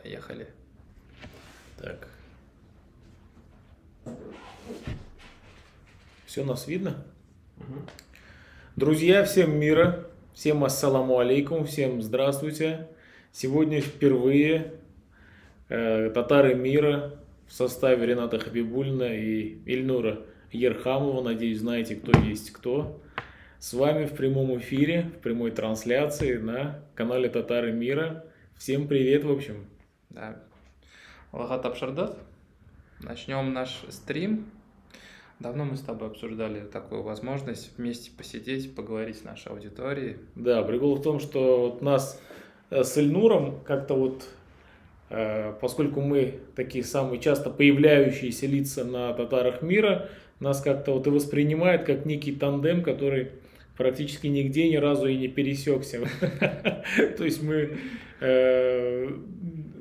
Поехали. Так. Все нас видно? Друзья, всем мира, всем ассаламу алейкум, всем здравствуйте. Сегодня впервые татары мира в составе Рената Хабибуллина и Ильнура Ерхамова, надеюсь, знаете, кто есть кто. С вами в прямом эфире, в прямой трансляции на канале Татары мира. Всем привет, в общем. Да. Лагат Абшардат. Начнем наш стрим. Давно мы с тобой обсуждали такую возможность вместе посидеть, поговорить с нашей аудиторией. Да, прикол в том, что вот нас с Ильнуром как-то вот, поскольку мы такие самые часто появляющиеся лица на татарах мира, нас как-то вот и воспринимают как некий тандем, который практически нигде ни разу и не пересекся. То есть мы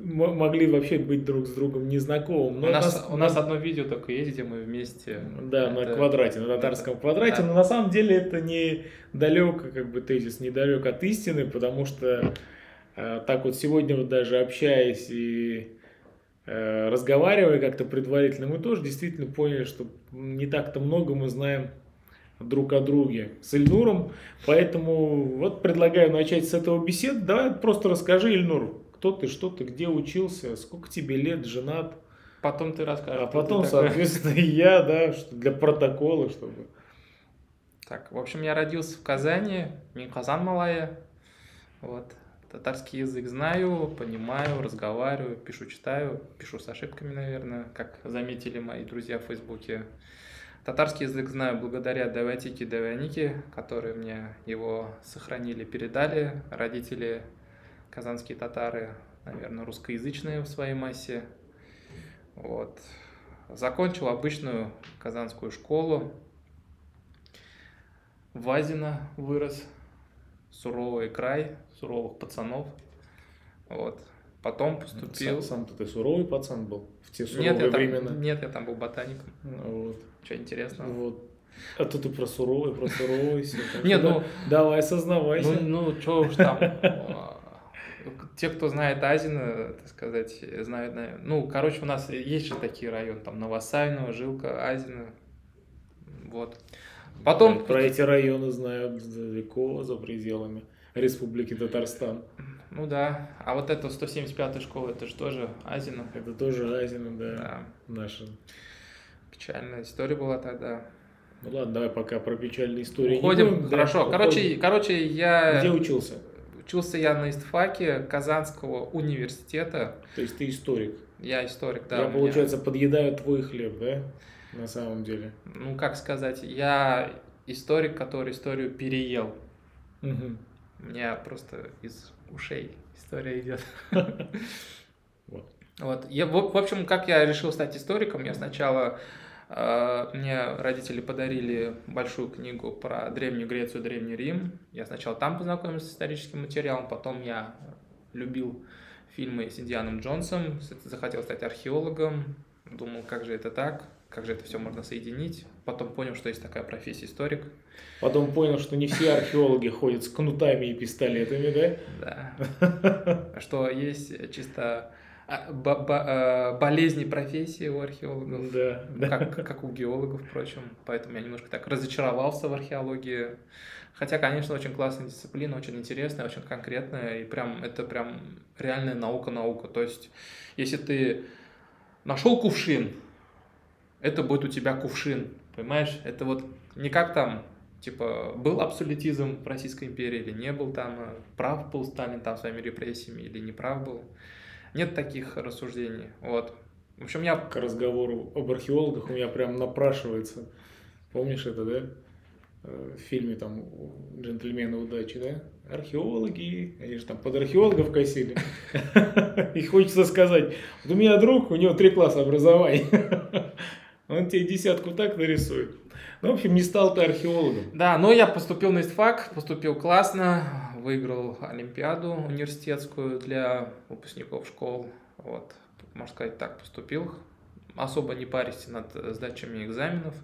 могли вообще быть друг с другом незнакомым. У нас одно видео только есть, где мы вместе. Да, на квадрате, на татарском квадрате. Но на самом деле это не далеко, как бы тезис, недалек от истины, потому что так вот сегодня вот даже общаясь и разговаривая как-то предварительно, мы тоже действительно поняли, что не так-то много мы знаем друг о друге с Ильнуром, поэтому вот предлагаю начать с этого беседы. Давай просто расскажи, Ильнур, кто ты, что ты, где учился, сколько тебе лет, женат. Потом ты расскажешь. А потом, соответственно, и я, да, для протокола, чтобы... Так, в общем, я родился в Казани, Казан Малая. Вот. Татарский язык знаю, понимаю, разговариваю, пишу, читаю, пишу с ошибками, наверное, как заметили мои друзья в Фейсбуке. Татарский язык знаю благодаря Даватике Давянике, которые мне его сохранили, передали. Родители казанские татары, наверное, русскоязычные в своей массе. Вот. Закончил обычную казанскую школу. В Азино вырос. Суровый край, суровых пацанов. Вот. Потом поступил... Сам-то ты суровый пацан был в те суровые времена? Нет, я там был ботаником. Вот. Что интересного? Вот. А то ты про суровый. Нет, ну... Давай, сознавайся. Ну, что уж там... Те, кто знает Азино, так сказать, знают, наверное... Ну, короче, у нас есть же такие районы, там, Новосального, Жилка, Азино. Вот. Потом... Про эти районы знают далеко за пределами Республики Татарстан. Ну да, а вот это 175-я школа, это же тоже Азино. Это тоже Азино, да. Наша. Печальная история была тогда. Ну ладно, давай пока про печальные истории уходим. Не будем. Хорошо, да, короче, я... Где учился? Учился я на истфаке Казанского университета. То есть ты историк? Я историк, да. Я, получается, подъедаю твой хлеб, да? На самом деле. Ну, как сказать, я историк, который историю переел. Угу. У меня просто из ушей история идет. Вот. В общем, как я решил стать историком, я сначала... Мне родители подарили большую книгу про Древнюю Грецию, Древний Рим. Я сначала там познакомился с историческим материалом, потом я любил фильмы с Индианом Джонсом, захотел стать археологом, думал, как же это так, как же это все можно соединить. Потом понял, что есть такая профессия историк. Потом понял, что не все археологи ходят с кнутами и пистолетами, да? Да. Что есть чисто... болезни профессии у археологов, да. Как у геологов, впрочем. Поэтому я немножко так разочаровался в археологии. Хотя, конечно, очень классная дисциплина, очень интересная, очень конкретная. И это прям реальная наука. То есть, если ты нашел кувшин, это будет у тебя кувшин. Понимаешь? Это вот не как там, типа, был абсолютизм в Российской империи или не был там, прав был Сталин там своими репрессиями или не прав был. Нет таких рассуждений. Вот. В общем, я... К разговору об археологах у меня прям напрашивается. Помнишь это, да? В фильме там «Джентльмены удачи», да? Археологи, они же там под археологов косили. И хочется сказать, вот у меня друг, у него 3 класса образования. Он тебе 10 так нарисует. Ну, в общем, не стал ты археологом. Да, но я поступил на истфак, поступил классно, выиграл олимпиаду университетскую для выпускников школ. Вот, можно сказать, так поступил. Особо не парясь над сдачами экзаменов.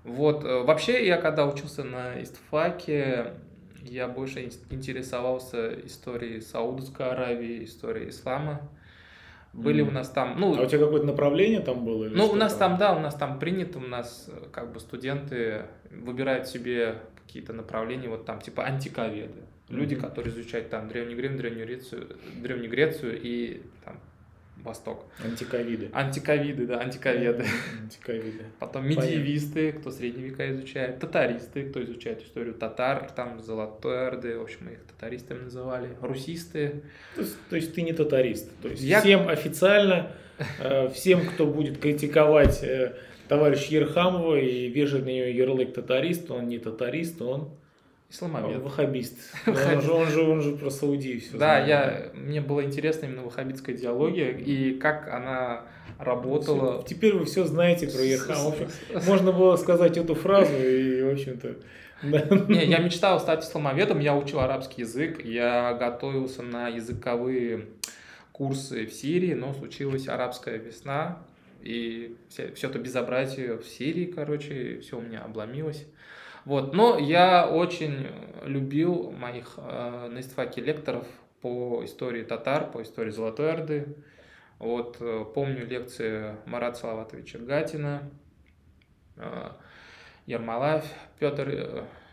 Вот, вообще, я когда учился на истфаке, я больше интересовался историей Саудовской Аравии, историей ислама. Были у нас там, ну... А у тебя какое-то направление там было? Ну, у нас там, да, у нас там принято, у нас как бы студенты выбирают себе какие-то направления, вот там типа антиковеды. Люди, которые изучают там Древний Рим, Древнюю Грецию и там Восток. Антиковиды. Антиковиды, да, антиковеды. Антиковиды. Потом медиевисты, кто средние века изучает, татаристы, кто изучает историю татар, там Золотой Орды, в общем, мы их татаристами называли, русисты. То есть ты не татарист. То есть всем официально, всем, кто будет критиковать товарища Ерхамова и вешать на нее ярлык татарист, он не татарист, он исламовед. Ваххабист. Он же про Саудию все да, знает. Мне было интересно именно ваххабитская идеология и как она работала. Теперь вы все знаете про Ерхамова. Можно было сказать эту фразу и, в общем-то... Не, я мечтал стать исламоведом, я учил арабский язык, я готовился на языковые курсы в Сирии, но случилась арабская весна, и все это безобразие в Сирии, короче, все у меня обломилось. Вот. Но я очень любил моих на истфаке лекторов по истории татар, по истории Золотой Орды. Вот, помню лекции Марата Салаватовича Гатина, Ермолаев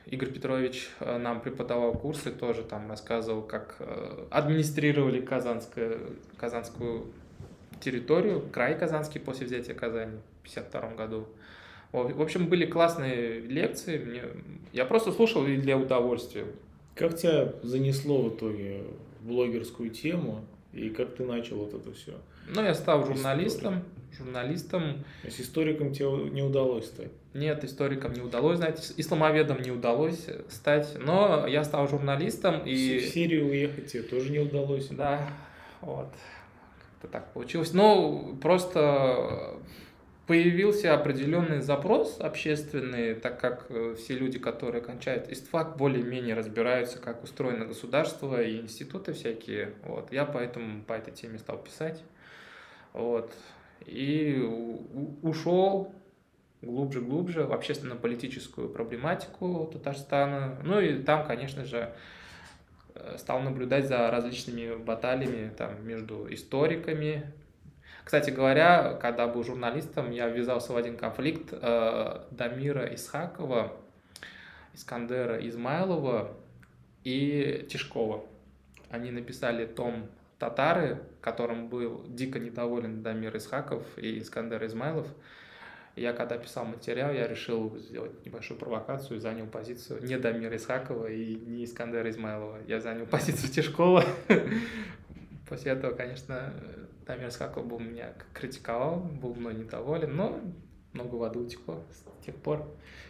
Игорь Петрович нам преподавал курсы, тоже там рассказывал, как администрировали казанскую территорию, край казанский после взятия Казани в 1952 году. В общем, были классные лекции, я просто слушал и для удовольствия. Как тебя занесло в итоге в блогерскую тему и как ты начал вот это все? Ну, я стал журналистом. То есть историком тебе не удалось стать? Нет, историком не удалось стать, исламоведом не удалось стать, но я стал журналистом. И в Сирию уехать тебе тоже не удалось? Да, вот, как-то так получилось. Ну, просто появился определенный запрос общественный, так как все люди, которые кончают истфак, более-менее разбираются, как устроено государство и институты всякие. Вот. Я поэтому по этой теме стал писать. Вот. И ушел глубже в общественно-политическую проблематику Татарстана. Ну и там, конечно же, стал наблюдать за различными баталиями там, между историками. Кстати говоря, когда был журналистом, я ввязался в один конфликт Дамира Исхакова, Искандера Измайлова и Тишкова. Они написали том «Татары», которым был дико недоволен Дамир Исхаков и Искандер Измайлов. Я когда писал материал, я решил сделать небольшую провокацию и занял позицию не Дамира Исхакова и не Искандера Измайлова. Я занял позицию Тишкова. После этого, конечно, Дамир Исхаков меня критиковал, был мной недоволен, но много воды утекло с тех пор.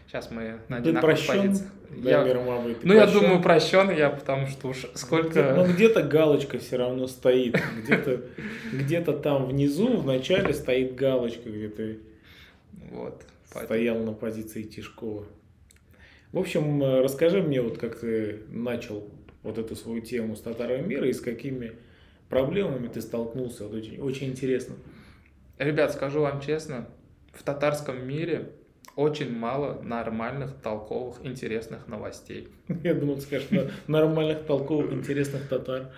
Сейчас мы на одинаковых позициях. Я думаю, прощен я, потому что уж сколько... Но где-то галочка все равно стоит. Где-то там внизу, в начале стоит галочка, где ты стоял на позиции Тишкова. В общем, расскажи мне, вот как ты начал вот эту свою тему с татарами мира и с какими проблемами ты столкнулся. Вот очень интересно. Ребят, скажу вам честно, в татарском мире очень мало нормальных, толковых, интересных новостей. Я думал, ты скажешь, нормальных, толковых, интересных татар.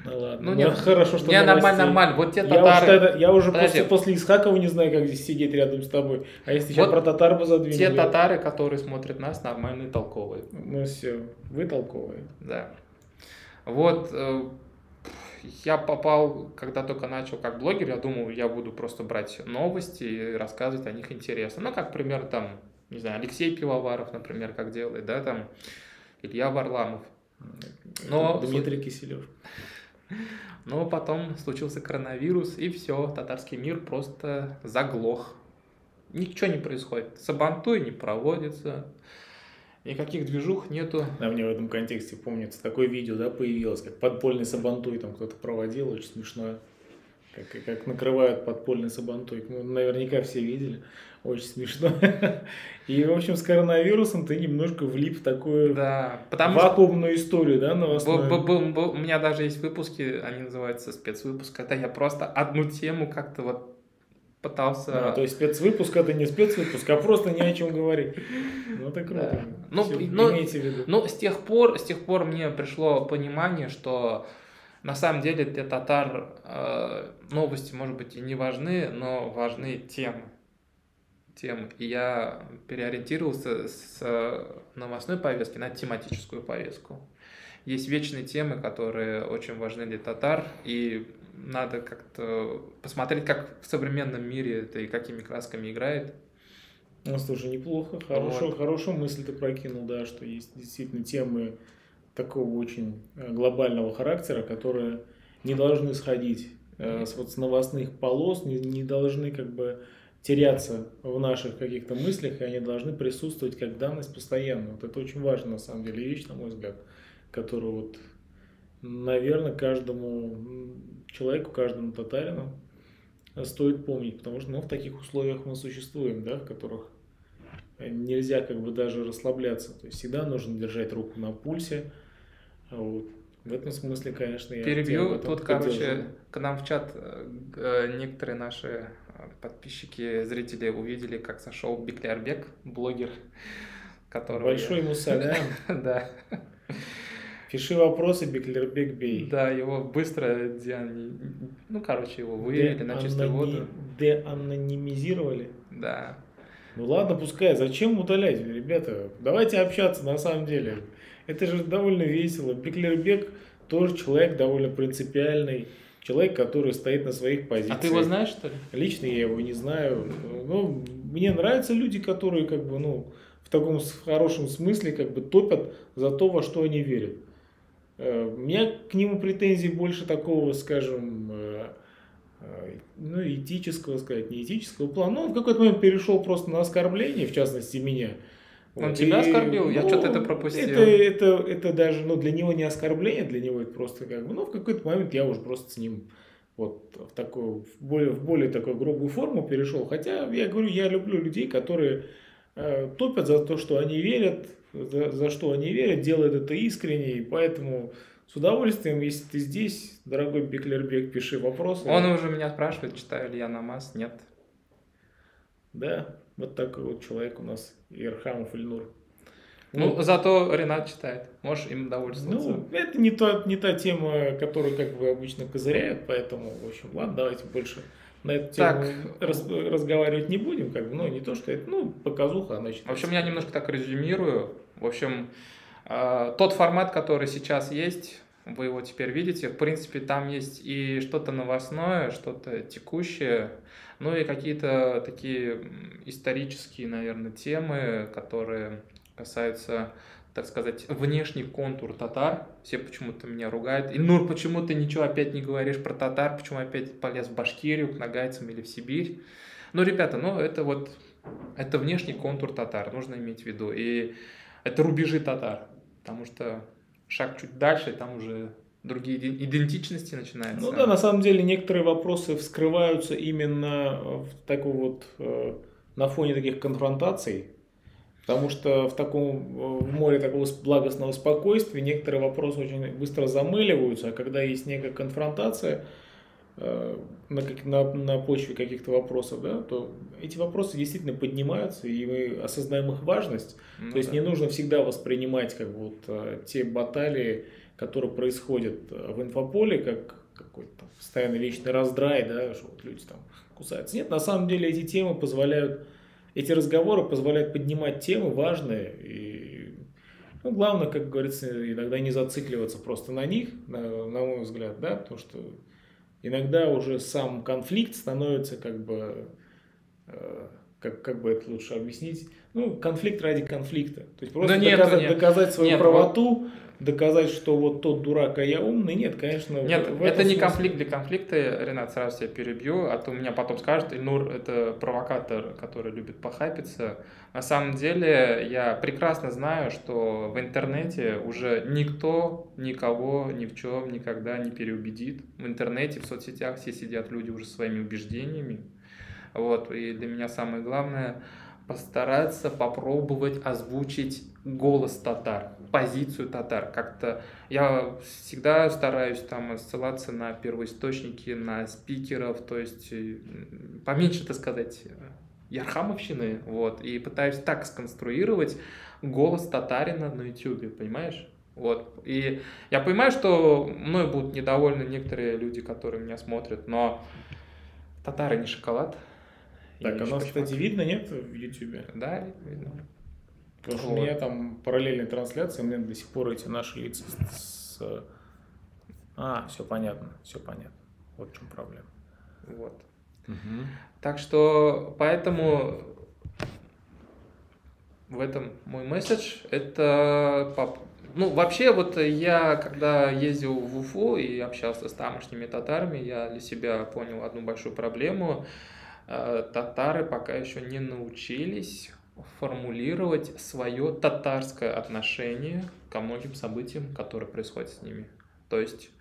Ну ладно. Ну нет, хорошо, что не нормально. Вот те татары... Я уже после Исхакова не знаю, как здесь сидеть рядом с тобой. А если сейчас про татар бы задвинули? Те татары, которые смотрят нас, нормальные, толковые. Ну все, вы толковые. Да. Вот... Я попал, когда только начал как блогер, я думал, я буду просто брать новости и рассказывать о них интересно. Ну, как, пример, там, не знаю, Алексей Пивоваров, например, как делает, да, там, Илья Варламов. Дмитрий Киселев. Но потом случился коронавирус, и все, татарский мир просто заглох. Ничего не происходит. Сабантуй не проводится. Никаких движух нету. Да, мне в этом контексте помнится такое видео, да, появилось, как подпольный сабантуй там кто-то проводил, очень смешное. Как накрывают подпольный сабантуй. Ну, наверняка все видели. Очень смешно. И, в общем, с коронавирусом ты немножко влип в такую вакуумную историю, да, новостную. У меня даже есть выпуски, они называются спецвыпуск. Это я просто одну тему как-то вот пытался... то есть спецвыпуск это не спецвыпуск, а просто ни о чем говорить. Ну, это круто. Да. Имейте в виду. Ну, с тех пор мне пришло понимание, что На самом деле для татар новости, может быть, и не важны, но важны темы. И я переориентировался с новостной повестки на тематическую повестку. Есть вечные темы, которые очень важны для татар, и надо как-то посмотреть, как в современном мире это и какими красками играет. Ну, слушай, неплохо. Хорошую мысль ты прокинул, да, что есть действительно темы такого очень глобального характера, которые не должны сходить с новостных полос, не должны как бы теряться в наших каких-то мыслях, и они должны присутствовать как данность постоянно. Вот это очень важно, на самом деле, вещь, на мой взгляд, которую вот, наверное, каждому человеку, каждому татарину стоит помнить, потому что, ну, в таких условиях мы существуем, да, в которых нельзя как бы даже расслабляться, то есть всегда нужно держать руку на пульсе. Вот. В этом смысле, конечно, я перебью. Тут, короче, к нам в чат некоторые наши подписчики, зрители увидели, как зашел Беклярбек, блогер, который... Большой ему салям. Да. Пиши вопросы, Беклярбек бей. Да, его быстро, ну, короче, его вывели на чистую воду. Деанонимизировали? Да. Ну ладно, пускай. Зачем удалять, ребята? Давайте общаться на самом деле. Это же довольно весело. Беклярбек тоже человек довольно принципиальный. Человек, который стоит на своих позициях. А ты его знаешь, что ли? Лично я его не знаю. Ну, мне нравятся люди, которые как бы, ну, в таком хорошем смысле как бы топят за то, во что они верят. У меня к нему претензий больше такого, скажем, ну, этического, сказать, не этического плана. Но он в какой-то момент перешел просто на оскорбление, в частности, меня. Он тебя оскорбил? Я что-то это пропустил. Это даже, ну, для него не оскорбление, для него это просто как бы, ну, в какой-то момент я уже просто с ним вот в такую, в более такую грубую форму перешел. Хотя, я говорю, я люблю людей, которые топят за то, что они верят, за что они верят, делают это искренне, и поэтому с удовольствием, если ты здесь, дорогой Беклярбек, пиши вопросы. Он уже меня спрашивает, читаю ли я намаз, нет. Да, вот такой вот человек у нас, Ирхамов Ильнур. Ну, вот. Зато Ренат читает, можешь им довольствоваться. Ну, это не та тема, которую как бы обычно козыряют, поэтому, в общем, ладно, давайте больше на эту тему разговаривать не будем, как бы, ну, не то, что это, ну, показуха, она считается. В общем, я немножко так резюмирую. В общем, тот формат, который сейчас есть, вы его теперь видите, в принципе, там есть и что-то новостное, что-то текущее, ну и какие-то такие исторические, наверное, темы, которые касаются, так сказать, внешний контур татар. Все почему-то меня ругают. Ильнур, почему ты ничего опять не говоришь про татар? Почему опять полез в Башкирию, к нагайцам или в Сибирь? Ну, ребята, ну это вот, это внешний контур татар, нужно иметь в виду. И это рубежи татар, потому что шаг чуть дальше, там уже другие идентичности начинаются. Ну да, на самом деле некоторые вопросы вскрываются именно в такой вот, на фоне таких конфронтаций. Потому что в море такого благостного спокойствия некоторые вопросы очень быстро замыливаются, а когда есть некая конфронтация на почве каких-то вопросов, да, то эти вопросы действительно поднимаются, и мы осознаем их важность. Ну, то есть не нужно всегда воспринимать как бы, вот, те баталии, которые происходят в инфополе, как какой-то постоянно вечный раздрай, да, что вот люди там кусаются. Нет, на самом деле эти темы позволяют, эти разговоры позволяют поднимать темы важные, и ну, главное, как говорится, иногда не зацикливаться просто на них, на мой взгляд, да, потому что иногда уже сам конфликт становится как бы, как бы это лучше объяснить, ну, конфликт ради конфликта, то есть просто доказать свою правоту, доказать, что вот тот дурак, а я умный, нет, конечно. Нет, это не конфликт для конфликта, Ренат, сразу тебя перебью, а то меня потом скажут, Ильнур это провокатор, который любит похайпиться. На самом деле я прекрасно знаю, что в интернете уже никто никого ни в чем никогда не переубедит. В интернете, в соцсетях все сидят люди уже своими убеждениями. Вот, и для меня самое главное постараться попробовать озвучить голос татар, позицию татар. Как-то я всегда стараюсь там ссылаться на первоисточники, на спикеров, то есть поменьше, так сказать, ярхамовщины, вот, и пытаюсь так сконструировать голос татарина на YouTube, понимаешь? Вот. И я понимаю, что мной будут недовольны некоторые люди, которые меня смотрят, но татары не шоколад. Так, а нас, кстати, видно, нет, в Ютубе? Да, видно. Потому что у меня там параллельная трансляция, у меня до сих пор эти наши лица все понятно, все понятно. Вот в чем проблема. Вот. Угу. Так что, поэтому в этом мой месседж. Это, ну, вообще, вот я, когда ездил в Уфу и общался с тамошними татарами, я для себя понял одну большую проблему. Татары пока еще не научились формулировать свое татарское отношение ко многим событиям, которые происходят с ними. То есть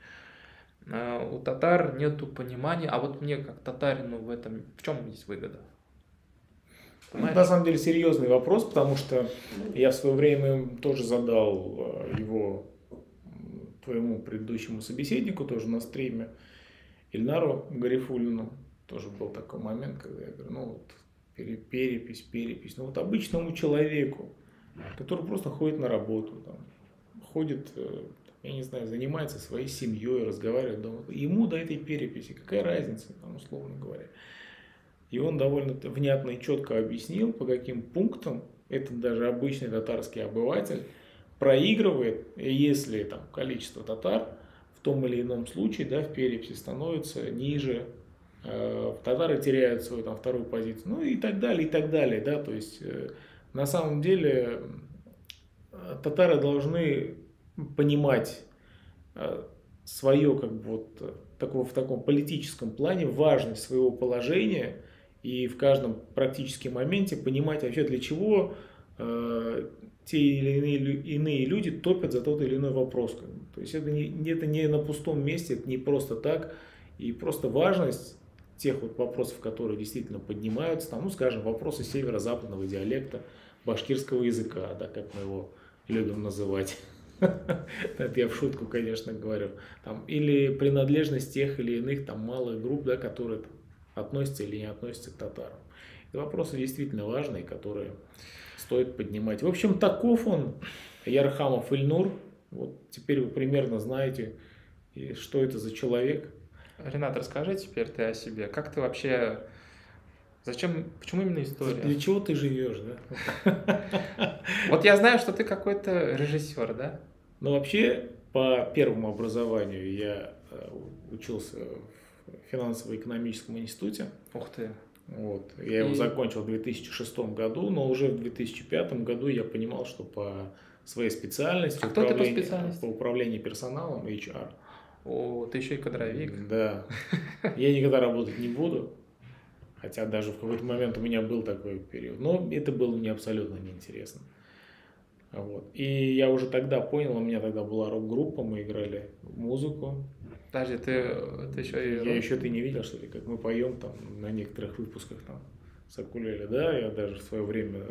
у татар нету понимания, а вот мне как татарину в этом, в чем есть выгода? Понимаешь? На самом деле серьезный вопрос, потому что я в свое время тоже задал его твоему предыдущему собеседнику, тоже на стриме, Ильнару Гарифуллину. Тоже был такой момент, когда я говорю, ну вот перепись. Ну вот обычному человеку, который просто ходит на работу, там, ходит, я не знаю, занимается своей семьей, разговаривает дома, ему до этой переписи какая разница, там, условно говоря. И он довольно внятно и четко объяснил, по каким пунктам этот даже обычный татарский обыватель проигрывает, если там количество татар в том или ином случае, да, в переписи становится ниже, татары теряют свою там вторую позицию, ну и так далее, да, то есть на самом деле татары должны понимать свое, как бы вот в таком политическом плане важность своего положения и в каждом практически моменте понимать вообще, для чего те или иные люди топят за тот или иной вопрос. То есть это не на пустом месте, это не просто так, и просто важность тех вот вопросов, которые действительно поднимаются, там, ну, скажем, вопросы северо-западного диалекта, башкирского языка, да, как мы его любим называть. Это я в шутку, конечно, говорю. Там, или принадлежность тех или иных там малых групп, да, которые относятся или не относятся к татарам. Это вопросы действительно важные, которые стоит поднимать. В общем, таков он, Ярхамов Ильнур. Вот теперь вы примерно знаете, что это за человек. Ренат, расскажи теперь ты о себе. Как ты вообще... Почему именно история? Для чего ты живешь, да? Вот я знаю, что ты какой-то режиссер, да? Ну, вообще, по первому образованию я учился в финансово-экономическом институте. Ух ты. Вот. Я его закончил в 2006 году, но уже в 2005 году я понимал, что по своей специальности, по управлению персоналом, HR. О, ты еще и кадровик. Да. Я никогда работать не буду. Хотя даже в какой-то момент у меня был такой период. Но это было мне абсолютно неинтересно. Вот. И я уже тогда понял, у меня тогда была рок-группа, мы играли музыку. Подожди, ты еще и... Я еще ты не видел, что ли, как мы поем там на некоторых выпусках там с укулеле, да, я даже в свое время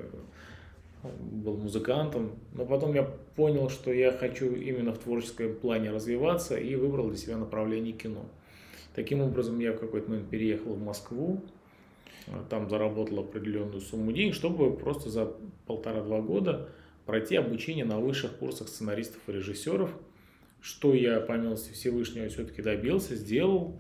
был музыкантом, но потом я понял, что я хочу именно в творческом плане развиваться и выбрал для себя направление кино. Таким образом, я в какой-то момент переехал в Москву, там заработал определенную сумму денег, чтобы просто за 1,5-2 года пройти обучение на высших курсах сценаристов и режиссеров, что я, по милости Всевышнего, все-таки добился, сделал.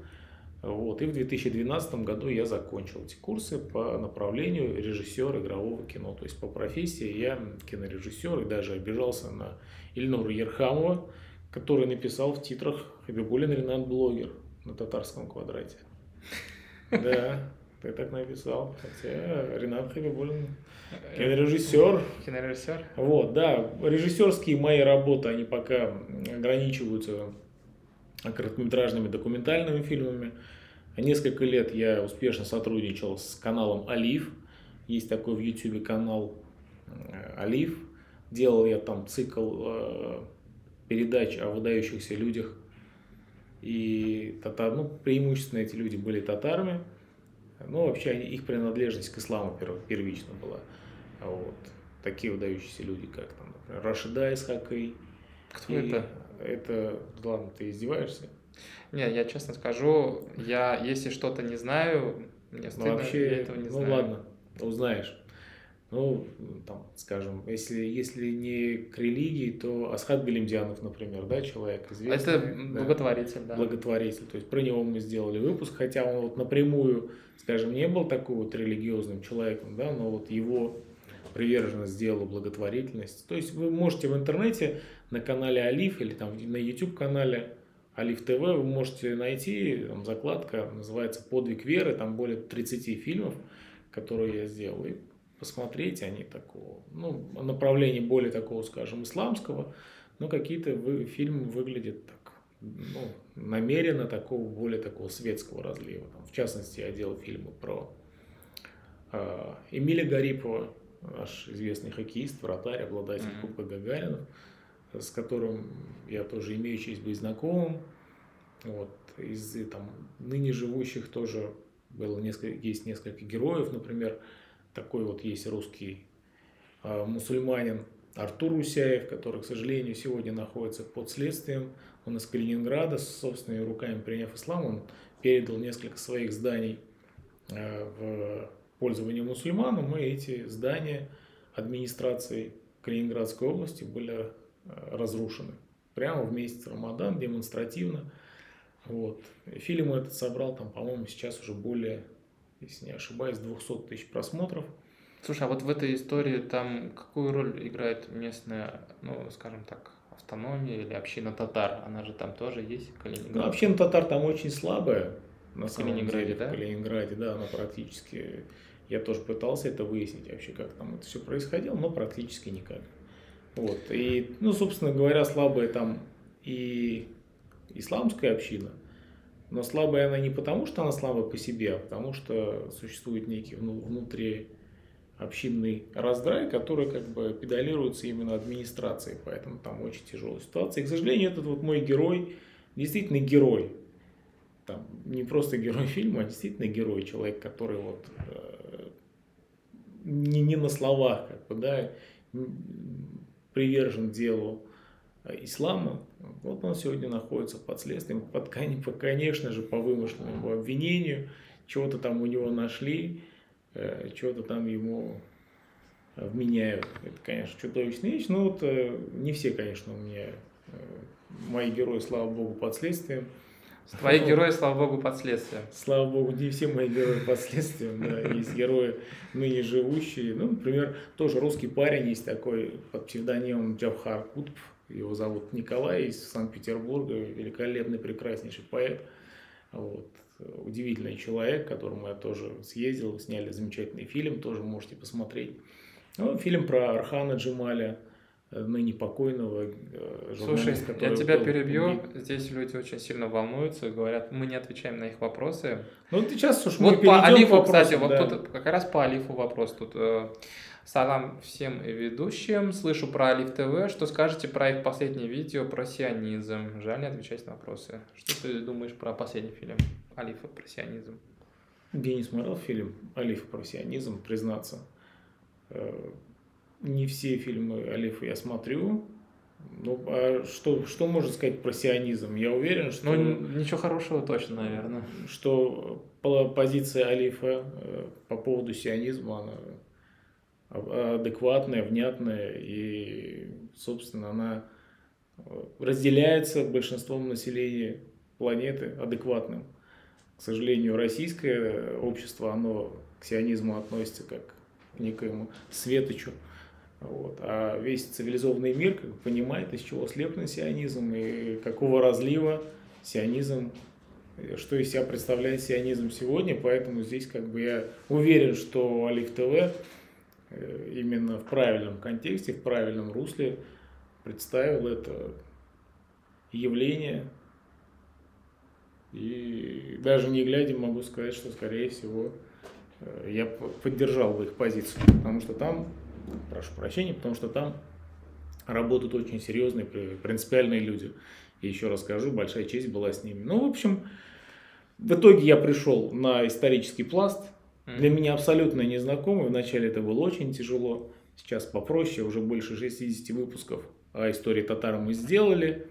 Вот. И в 2012 году я закончил эти курсы по направлению режиссер игрового кино. То есть по профессии я кинорежиссер, и даже обижался на Ильнура Ярхамова, который написал в титрах «Хабибуллин Ренат блогер» на татарском квадрате. Да, ты так написал. Хотя Ренат Хабибуллин кинорежиссер. Кинорежиссер? Вот, да. Режиссерские мои работы, они пока ограничиваются короткометражными документальными фильмами. Несколько лет я успешно сотрудничал с каналом Алиф. Есть такой в YouTube канал Алиф. Делал я там цикл передач о выдающихся людях. И преимущественно эти люди были татарами. Но вообще их принадлежность к исламу первично была. Вот. Такие выдающиеся люди, как там, например, Рашида Исхакый. Кто это? Это, ладно, ты издеваешься? Не, я честно скажу, если что-то не знаю, мне стыдно, вообще, я этого не знаю. Ну ладно, узнаешь. Ну, там, скажем, если не к религии, то Асхат Галимдянов, например, да, человек известный. Это Да, благотворитель, да. благотворитель. То есть про него мы сделали выпуск, хотя он вот напрямую, скажем, не был такой вот религиозным человеком, да, но вот его приверженность сделала благотворительность. То есть вы можете в интернете на канале Алиф или там на YouTube канале Алиф ТВ вы можете найти, там закладка называется «Подвиг веры», там более 30 фильмов, которые я сделал. И посмотреть они такого, ну, направления более такого, скажем, исламского, но какие-то фильмы выглядят так, ну, намеренно такого, более такого светского разлива. Там, в частности, я делал фильмы про Эмиля Гарипова, наш известный хоккеист, вратарь, обладатель Кубка Гагарина, с которым я тоже имею честь быть знакомым. Вот. Из там, ныне живущих тоже было есть несколько героев, например, такой вот есть русский мусульманин Артур Усяев, который, к сожалению, сегодня находится под следствием. Он из Калининграда, собственными руками приняв ислам, он передал несколько своих зданий в пользование мусульманам, и эти здания администрации Калининградской области были разрушены. Прямо в месяц Рамадан, демонстративно. Вот. Фильм этот собрал, там, по-моему, сейчас уже более, если не ошибаюсь, 200 тысяч просмотров. Слушай, а вот в этой истории там какую роль играет местная, ну, скажем так, автономия или община татар? Она же там тоже есть, в Калининграде? Ну, община татар там очень слабая, на самом Калининграде, деле, да? в Калининграде, да, она практически, я тоже пытался это выяснить вообще, как там это все происходило, но практически никак. Вот, и, ну, собственно говоря, слабая там и исламская община, но слабая она не потому, что она слабая по себе, а потому что существует некий внутриобщинный раздрай, который как бы педалируется именно администрацией, поэтому там очень тяжелая ситуация. И, к сожалению, этот вот мой герой, действительно герой, там, не просто герой фильма, а действительно герой, человек, который вот не на словах, как бы, да, привержен делу ислама, вот он сегодня находится под следствием, конечно же, по вымышленному обвинению, чего-то там у него нашли, чего-то там ему вменяют. Это, конечно, чудовищная вещь, но вот не все, конечно, у меня, мои герои, слава богу, под следствием. Твои герои, слава богу, под следствием. Слава богу, не все мои герои под следствием, да, есть герои ныне живущие. Ну, например, тоже русский парень есть такой под псевдонимом Джавхар Кутб, его зовут Николай, из Санкт-Петербурга, великолепный, прекраснейший поэт. Вот. Удивительный человек, к которому я тоже съездил, сняли замечательный фильм, тоже можете посмотреть. Ну, фильм про Архана Джемаля, ныне покойного журналиста. Слушай, я тебя перебью. Здесь люди очень сильно волнуются, говорят, мы не отвечаем на их вопросы. Ну, ты сейчас, слушай, вот по Алифу, кстати, да. вот тут как раз по Алифу вопрос. Тут салам всем ведущим. Слышу про Алиф ТВ. Что скажете про их последнее видео про сионизм? Жаль не отвечать на вопросы. Что ты думаешь про последний фильм Алифа про сионизм? Я не смотрел фильм Алифа про сионизм, признаться. Не все фильмы Алифа я смотрю. Ну, а что можно сказать про сионизм? Я уверен, что... Ну, ничего хорошего точно, наверное. Что позиция Алифа по поводу сионизма, она адекватная, внятная и, собственно, она разделяется большинством населения планеты адекватным. К сожалению, российское общество, оно к сионизму относится как к некоему светочу. Вот. А весь цивилизованный мир как бы понимает, из чего слеплен сионизм и какого разлива сионизм, что из себя представляет сионизм сегодня. Поэтому здесь как бы я уверен, что Алиф ТВ именно в правильном контексте, в правильном русле представил это явление. И даже не глядя могу сказать, что, скорее всего, я поддержал бы их позицию, потому что там, прошу прощения, потому что там работают очень серьезные, принципиальные люди. И еще раз скажу, большая честь была с ними. Ну, в общем, в итоге я пришел на исторический пласт, для меня абсолютно незнакомый. Вначале это было очень тяжело, сейчас попроще, уже больше 60 выпусков о истории татар мы сделали.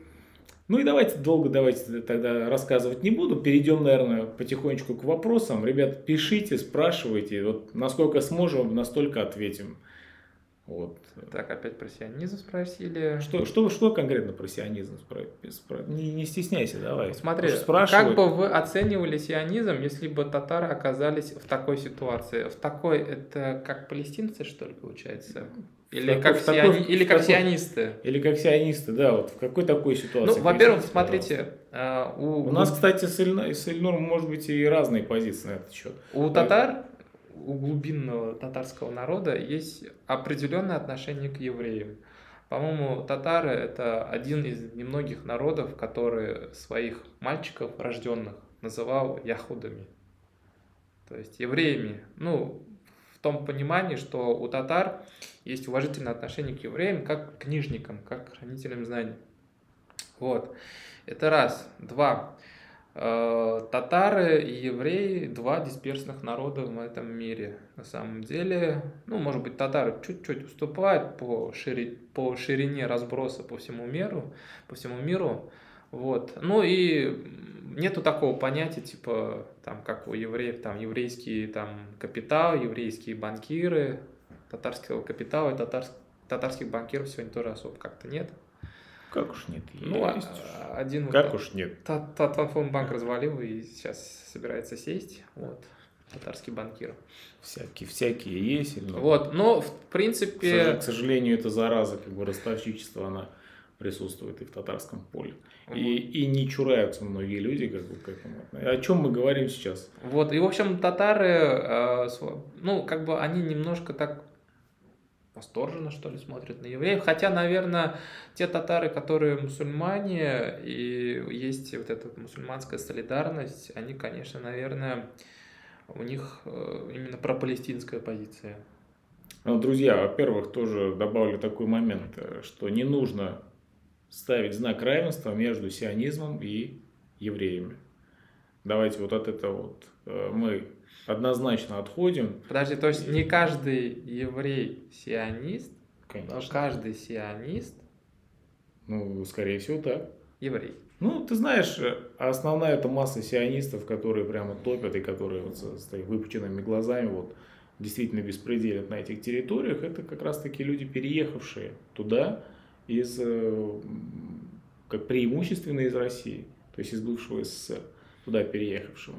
Ну и давайте тогда рассказывать не буду. Перейдем, наверное, потихонечку к вопросам. Ребят, пишите, спрашивайте. Вот насколько сможем, настолько ответим. Вот. Так, опять про сионизм спросили. Что конкретно про сионизм? Не стесняйся, давай. Смотри, как бы вы оценивали сионизм, если бы татары оказались в такой ситуации? В такой, это как палестинцы, что ли, получается? Или как сионисты? Или как сионисты, да, вот в какой такой ситуации? Ну, во-первых, смотрите, у нас, кстати, с Ильнуром может быть и разные позиции на этот счет. У татар, у глубинного татарского народа есть определенное отношение к евреям. По-моему, татары – это один из немногих народов, который своих мальчиков рожденных называл яхудами, то есть евреями. Ну, в том понимании, что у татар есть уважительное отношение к евреям как к книжникам, как к хранителям знаний. Вот. Это раз. Два. Татары и евреи – два дисперсных народа в этом мире. На самом деле, ну, может быть, татары чуть-чуть уступают по ширине разброса по всему миру. Вот. Ну и нету такого понятия, типа, там, как у евреев, там, еврейский там, капитал, еврейские банкиры, татарского капитала и татарских банкиров сегодня тоже особо как-то нет. Как уж нет? Ну, один как уж нет? Татаринформбанк развалил и сейчас собирается сесть. Вот. Татарский банкир. Всякие есть. Но... Вот, но в принципе... К сожалению, эта зараза, как бы ростовщичество, она присутствует и в татарском поле. И не чураются многие люди, как бы, к этому. О чем мы говорим сейчас? Вот, и в общем, татары, ну, как бы они немножко так восторженно, что ли, смотрят на евреев. Хотя, наверное, те татары, которые мусульмане, и есть вот эта мусульманская солидарность, они, конечно, наверное, у них именно пропалестинская позиция. Ну, друзья, во-первых, тоже добавлю такой момент, что не нужно ставить знак равенства между сионизмом и евреями. Давайте вот от этого вот мы однозначно отходим. Подожди, то есть не каждый еврей сионист, конечно. Но каждый сионист... Ну, скорее всего, так. Еврей. Ну, ты знаешь, основная это масса сионистов, которые прямо топят и которые вот с выпученными глазами вот действительно беспределят на этих территориях, это как раз таки люди, переехавшие туда как преимущественно из России, то есть из бывшего СССР, туда переехавшего.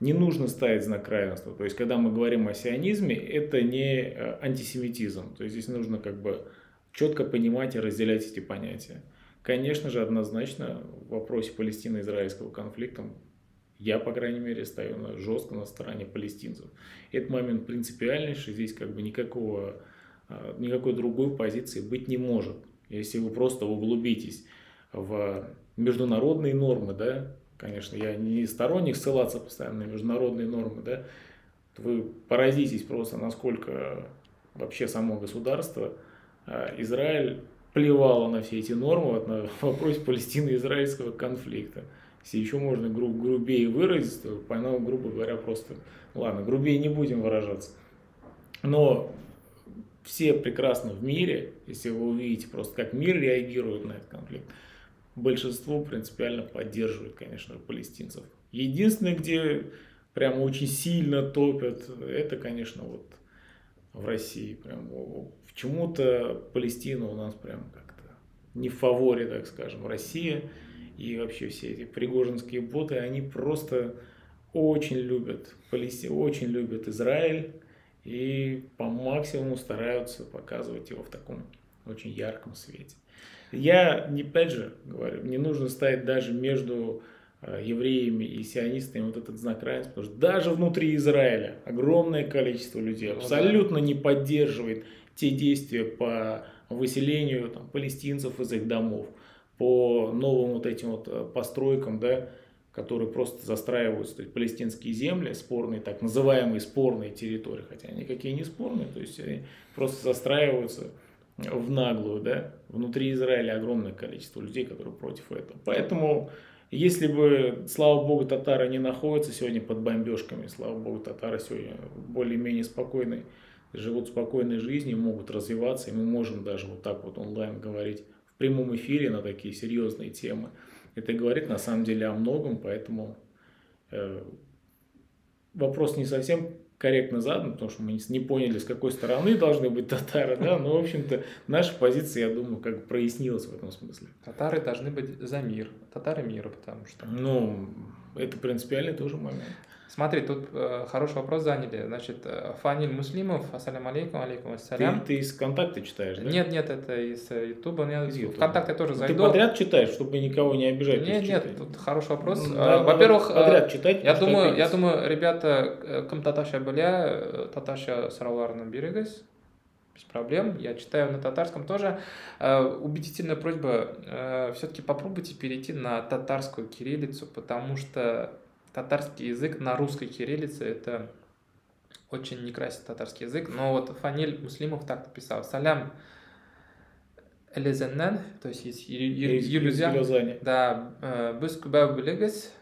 Не нужно ставить знак равенства. То есть, когда мы говорим о сионизме, это не антисемитизм. То есть, здесь нужно как бы четко понимать и разделять эти понятия. Конечно же, однозначно в вопросе палестино-израильского конфликта я, по крайней мере, стою жестко на стороне палестинцев. Этот момент принципиальнейший, здесь как бы никакой другой позиции быть не может. Если вы просто углубитесь в международные нормы, да, конечно, я не сторонник ссылаться постоянно на международные нормы, да, вы поразитесь просто, насколько вообще само государство, Израиль, плевало на все эти нормы в вопросе палестино-израильского конфликта. Если еще можно грубее выразить, то, грубо говоря, просто, ладно, грубее не будем выражаться. Но все прекрасно в мире, если вы увидите просто, как мир реагирует на этот конфликт, большинство принципиально поддерживает, конечно, палестинцев. Единственное, где прямо очень сильно топят, это, конечно, вот в России. Прям почему-то Палестина у нас прям как-то не в фаворе, так скажем. Россия и вообще все эти пригожинские боты, они просто очень любят Палестину, очень любят Израиль и по максимуму стараются показывать его в таком очень ярком свете. Я, опять же, говорю, не нужно ставить даже между евреями и сионистами вот этот знак равенства, потому что даже внутри Израиля огромное количество людей абсолютно не поддерживает те действия по выселению там, палестинцев из их домов, по новым вот этим вот постройкам, да, которые просто застраиваются, то есть палестинские земли, спорные, так называемые спорные территории, хотя никакие не спорные, то есть они просто застраиваются в наглую, да, внутри Израиля огромное количество людей, которые против этого. Поэтому, если бы, слава богу, татары не находятся сегодня под бомбежками, слава богу, татары сегодня более-менее спокойные, живут спокойной жизнью, могут развиваться, и мы можем даже вот так вот онлайн говорить в прямом эфире на такие серьезные темы. Это говорит на самом деле о многом, поэтому вопрос не совсем корректно задан, потому что мы не поняли, с какой стороны должны быть татары, да, но, в общем-то, наша позиция, я думаю, как бы прояснилась в этом смысле. Татары должны быть за мир, татары мира, потому что... Ну, это принципиальный тоже момент. Смотри, тут хороший вопрос заняли. Значит, Фаниль Муслимов, ассаляму алейкум, алейкум ассалям. Ты из ВКонтакта читаешь, да? Нет, это из Ютуба. Из ВКонтакте тоже Ты зайду. подряд читаешь, чтобы никого не обижать? Нет, тут хороший вопрос. Во-первых, подряд читать. Я думаю, ребята, кім татарша біле, татарша сұрауларына беріңіз. Без проблем. Я читаю на татарском тоже. Убедительная просьба, все-таки попробуйте перейти на татарскую кириллицу, потому что татарский язык на русской кириллице это очень некрасивый татарский язык. Но вот Фаниль Муслимов так написал. Салям элезеннен, то есть есть Юлюзян. Да, біз күбә білігіз,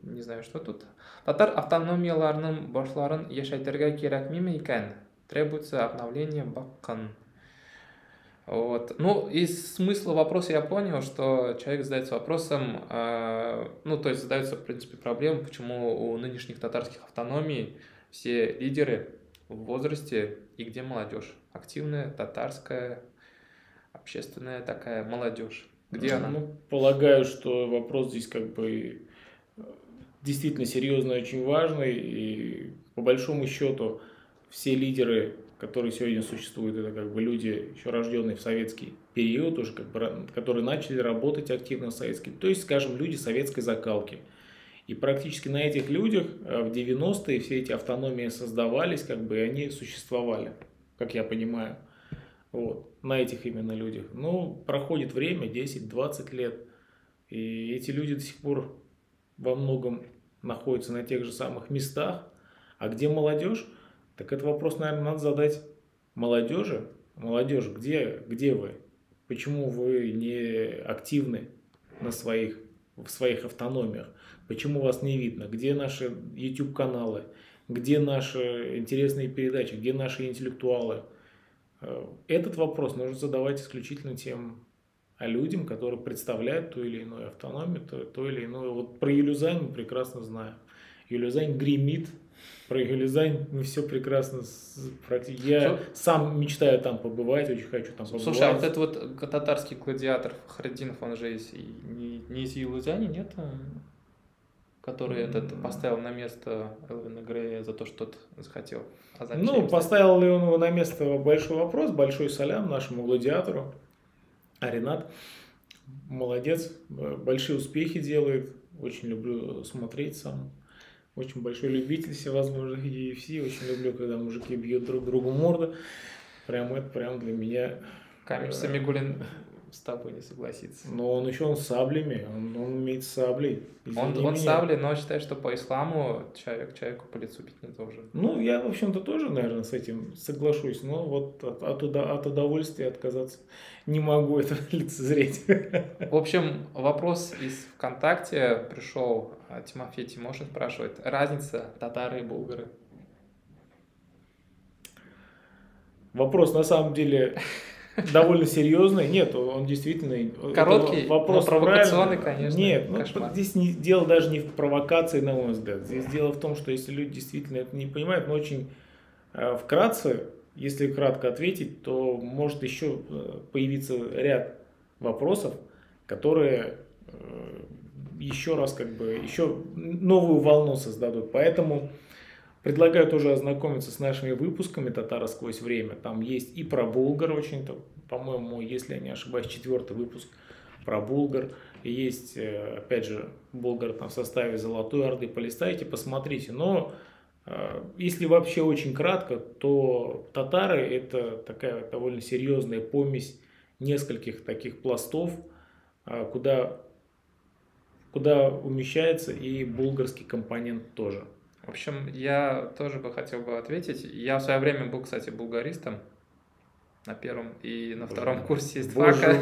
не знаю, что тут. Татар автономияларының башларын яшайтырга кирәкмиме икән? Требуется обновление баккан. Вот. Ну, из смысла вопроса я понял, что человек задается вопросом, ну, то есть задается, в принципе, проблема, почему у нынешних татарских автономий все лидеры в возрасте и где молодежь. Активная, татарская, общественная такая молодежь. Где она? Ну, полагаю, что вопрос здесь как бы действительно серьезный, очень важный, и по большому счету все лидеры, которые сегодня существуют, это как бы люди, еще рожденные в советский период, уже как бы, которые начали работать активно в советский, то есть, скажем, люди советской закалки. И практически на этих людях в 90-е все эти автономии создавались, как бы, и они существовали, как я понимаю, вот, на этих именно людях. Ну, проходит время, 10-20 лет, и эти люди до сих пор во многом находятся на тех же самых местах. А где молодежь? Так этот вопрос, наверное, надо задать молодежи. Молодежь, где вы? Почему вы не активны в своих автономиях? Почему вас не видно? Где наши YouTube-каналы? Где наши интересные передачи? Где наши интеллектуалы? Этот вопрос нужно задавать исключительно тем людям, которые представляют ту или иную автономию, то или иное. Вот про Юлюзань мы прекрасно знаем. Юлюзань гремит. Про Юлюзань мы все прекрасно практически. Я сам мечтаю там побывать, очень хочу там побывать. Слушай, а вот этот вот татарский гладиатор Фахриддинов, он же не из Юлюзани, нет? Который этот поставил на место Элвина Грея за то, что тот захотел. Ну, поставил ли он его на место, большой вопрос, большой салям нашему гладиатору. А Ренат молодец, большие успехи делает, очень люблю смотреть сам. Очень большой любитель всевозможных UFC, очень люблю, когда мужики бьют друг другу морду. Прям это прям для меня... Камиш Самигуллин с тобой не согласится. Но он еще с саблями, он умеет саблей. Он сабли, но считает, что по исламу человеку по лицу бить не должен. Ну, я, в общем-то, тоже, наверное, с этим соглашусь, но вот от удовольствия отказаться не могу это лицезреть. В общем, вопрос из ВКонтакте пришел, Тимофей Тимошин спрашивает, разница татары и булгары? Вопрос, на самом деле... довольно серьезный. Нет, он действительно... Короткий, вопрос, но провокационный, конечно. Нет, здесь дело даже не в провокации, на мой взгляд. Здесь дело в том, что если люди действительно это не понимают, но очень вкратце, если кратко ответить, то может еще появиться ряд вопросов, которые еще раз еще новую волну создадут. Поэтому... предлагаю тоже ознакомиться с нашими выпусками «Татары сквозь время». Там есть и про булгар, очень-то, по-моему, если я не ошибаюсь, 4-й выпуск про булгар. Есть, опять же, булгар там в составе Золотой Орды. Полистайте, посмотрите. Но если вообще очень кратко, то татары – это такая довольно серьезная помесь нескольких таких пластов, куда умещается и булгарский компонент тоже. В общем, я тоже хотел бы ответить. Я в свое время был, кстати, булгаристом на первом и на втором курсе истфака.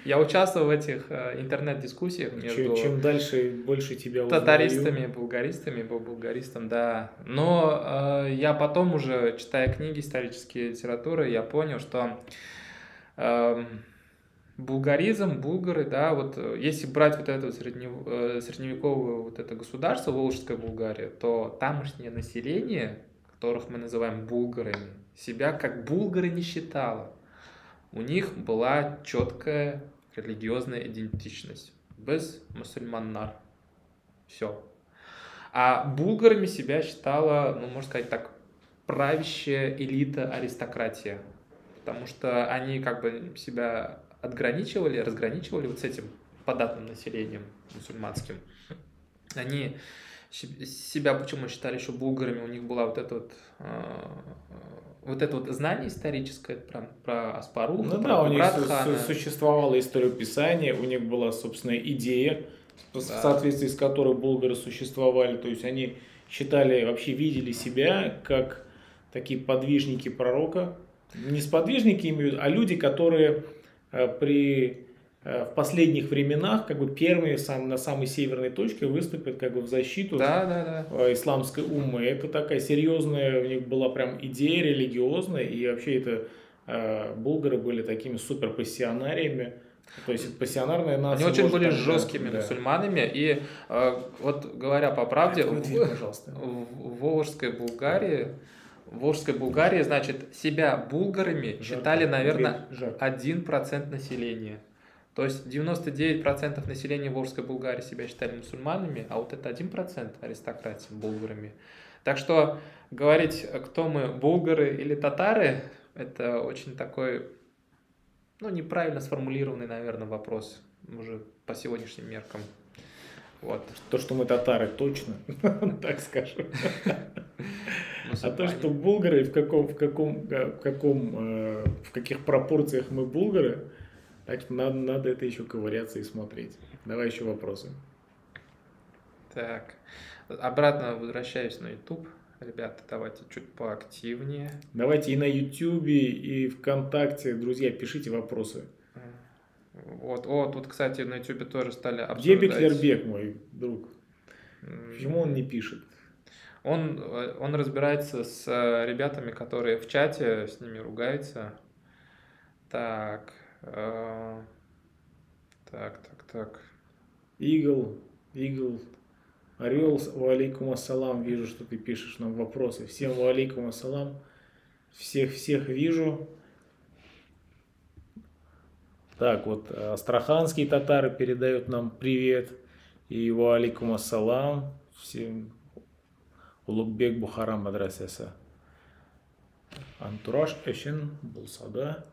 Я участвовал в этих интернет-дискуссиях между чем дальше, больше тебя узнаю. Татаристами, булгаристами, был булгаристом, да. Но я потом уже, читая книги исторические литературы, я понял, что Булгаризм, булгары, да, вот если брать вот это вот средневековое вот это государство, Волжская Булгария, то тамошнее население, которых мы называем булгарами, себя как булгары не считало. У них была четкая религиозная идентичность. Без мусульманнар. Все. А булгарами себя считала, ну, можно сказать так, правящая элита аристократия. Потому что они как бы себя разграничивали вот с этим податным населением мусульманским. Они себя почему считали еще булгарами, у них была вот это вот знание историческое про Аспаруха, Ну про да, у них Кубрат-хана. существовала история Писания, у них была собственная идея, в соответствии с которой булгары существовали. То есть они считали, вообще видели себя как такие подвижники пророка. Не сподвижники имеют, а люди, которые в последних временах как бы первые на самой северной точке выступят как бы в защиту исламской уммы. Это такая серьезная у них была прям идея религиозная, и вообще это булгары были такими суперпассионариями. То есть пассионарная нация. Они очень были жесткими мусульманами, и вот говоря по правде, в Волжской Булгарии, значит, себя булгарами считали, наверное, 1% населения. То есть 99% населения Волжской Булгарии себя считали мусульманами, а вот это 1% аристократии булгарами. Так что говорить, кто мы, булгары или татары, это очень такой, ну, неправильно сформулированный, наверное, вопрос уже по сегодняшним меркам. Вот. То, что мы татары, точно, так скажем. А то, что булгары, в каких пропорциях мы булгары, так что надо это еще ковыряться и смотреть. Давай еще вопросы. Так, обратно возвращаюсь на YouTube. Ребята, давайте чуть поактивнее. Давайте и на YouTube, и ВКонтакте, друзья, пишите вопросы. Вот, тут, кстати, на YouTube тоже стали обсуждать. Где Беклербек, мой друг? Почему он не пишет? Он разбирается с ребятами, которые в чате, с ними ругается. Так. Игл, Орел, валейкум ассалам, вижу, что ты пишешь нам вопросы. Всем валейкум ассалам, всех вижу. Так, вот астраханские татары передают нам привет. И валейкум ассалам. Всем Улугбек Бухара мадрасеса. Антураж эшен булсада.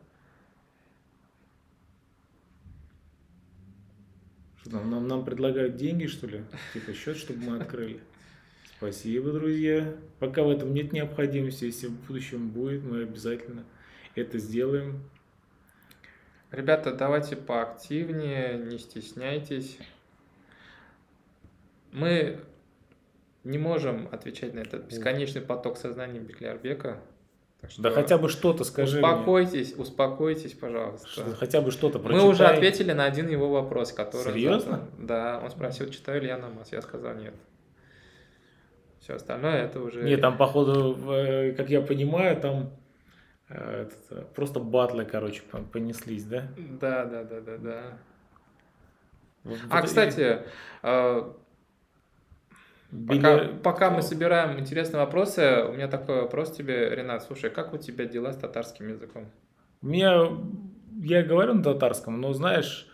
Что нам предлагают деньги, что ли? Типа счет, чтобы мы открыли. Спасибо, друзья. Пока в этом нет необходимости. Если в будущем будет, мы обязательно это сделаем. Ребята, давайте поактивнее, не стесняйтесь. Мы не можем отвечать на этот бесконечный поток сознания Беклербека. Да хотя бы что-то скажи успокойтесь, пожалуйста. Хотя бы что-то прочитай. Мы уже ответили на один его вопрос, который... Серьезно? Да, он спросил, читаю ли я намаз. Я сказал нет. Все остальное это уже... Нет, там походу, как я понимаю, там просто батлы, короче, понеслись, да? Да. Кстати... Пока мы собираем интересные вопросы, у меня такой вопрос тебе, Ренат. Слушай, как у тебя дела с татарским языком? Я говорю на татарском, но знаешь...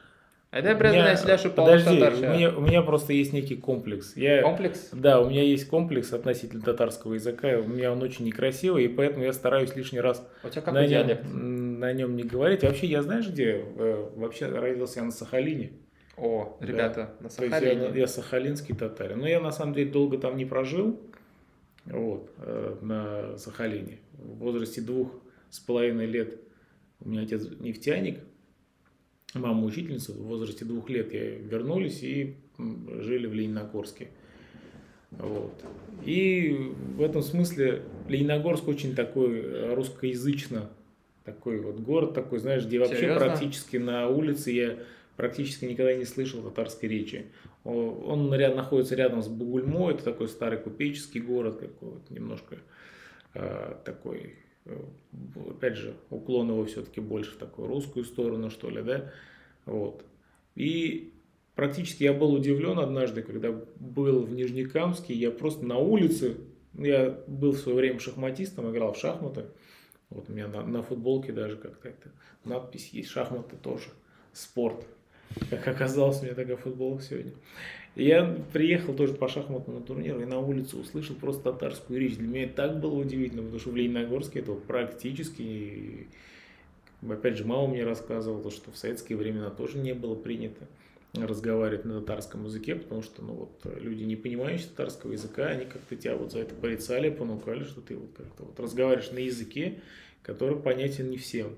Подожди, у меня просто есть некий комплекс. Комплекс? Да, у меня есть комплекс относительно татарского языка. У меня он очень некрасивый, и поэтому я стараюсь лишний раз на нем не говорить. Вообще, я знаешь где? Вообще родился я на Сахалине. О, ребята, да. На Сахалине. Я сахалинский татарин. Но я на самом деле долго там не прожил. Вот, на Сахалине. В возрасте 2,5 лет у меня отец нефтяник, мама учительница. В возрасте 2 лет вернулись и жили в Лениногорске. Вот. И в этом смысле Лениногорск очень такой русскоязычно такой вот город такой, знаешь, где вообще Серьезно? Практически на улице я практически никогда не слышал татарской речи. Он находится рядом с Бугульмой, это такой старый купеческий город, какой вот немножко такой опять же, уклон его все-таки больше в такую русскую сторону, что ли, да, вот. И практически я был удивлен однажды, когда был в Нижнекамске, я просто на улице, я был в свое время шахматистом, играл в шахматы, вот у меня на футболке даже как-то надпись есть, шахматы тоже спорт. Как оказалось, у меня такая футболка сегодня. И я приехал тоже по шахматному турниру и на улице услышал просто татарскую речь. Для меня это так было удивительно, потому что в Лениногорске этого практически, опять же, мама мне рассказывала, что в советские времена тоже не было принято разговаривать на татарском языке, потому что люди, не понимающие татарского языка, они как-то тебя вот за это порицали, понукали, что ты вот как-то вот разговариваешь на языке, который понятен не всем.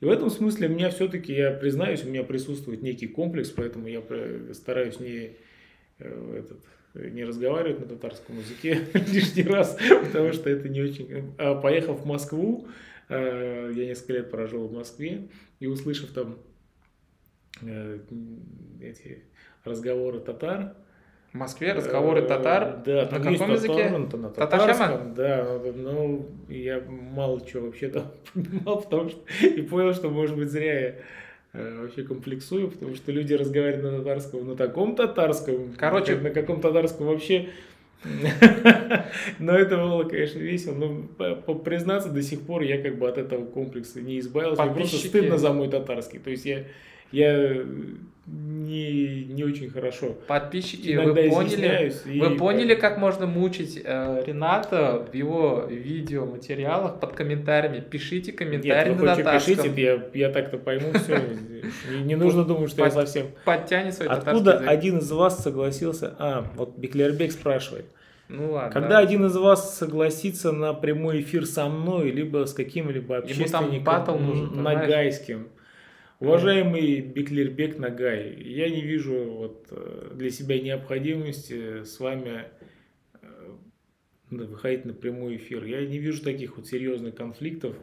И в этом смысле у меня все-таки, я признаюсь, у меня присутствует некий комплекс, поэтому я стараюсь не разговаривать на татарском языке лишний раз, потому что это не очень... Поехав в Москву, я несколько лет прожил в Москве, и услышав там эти разговоры татар. В Москве разговоры татар? Да, на каком языке? На татарском, да, но я мало чего вообще там понимал, потому что и понял, что, может быть, зря я вообще комплексую, потому что люди разговаривают на татарском, на таком татарском, короче, на каком татарском вообще. Но это было, конечно, весело. Но признаться, до сих пор я как бы от этого комплекса не избавился. Мне просто стыдно за мой татарский. То есть я не очень хорошо. Подписчики, вы поняли, как можно мучить Рената в его видеоматериалах под комментариями? Пишите комментарии на татарском. Пишите, я так-то пойму все. Не нужно думать, что я совсем... Подтяни свой татарский язык. Откуда один из вас согласился... Вот Беклербек спрашивает. Ну ладно. Когда один из вас согласится на прямой эфир со мной, либо с каким-либо общественником нагайским? Уважаемый Беклербек Нагай, я не вижу для себя необходимости с вами выходить на прямой эфир. Я не вижу таких серьезных конфликтов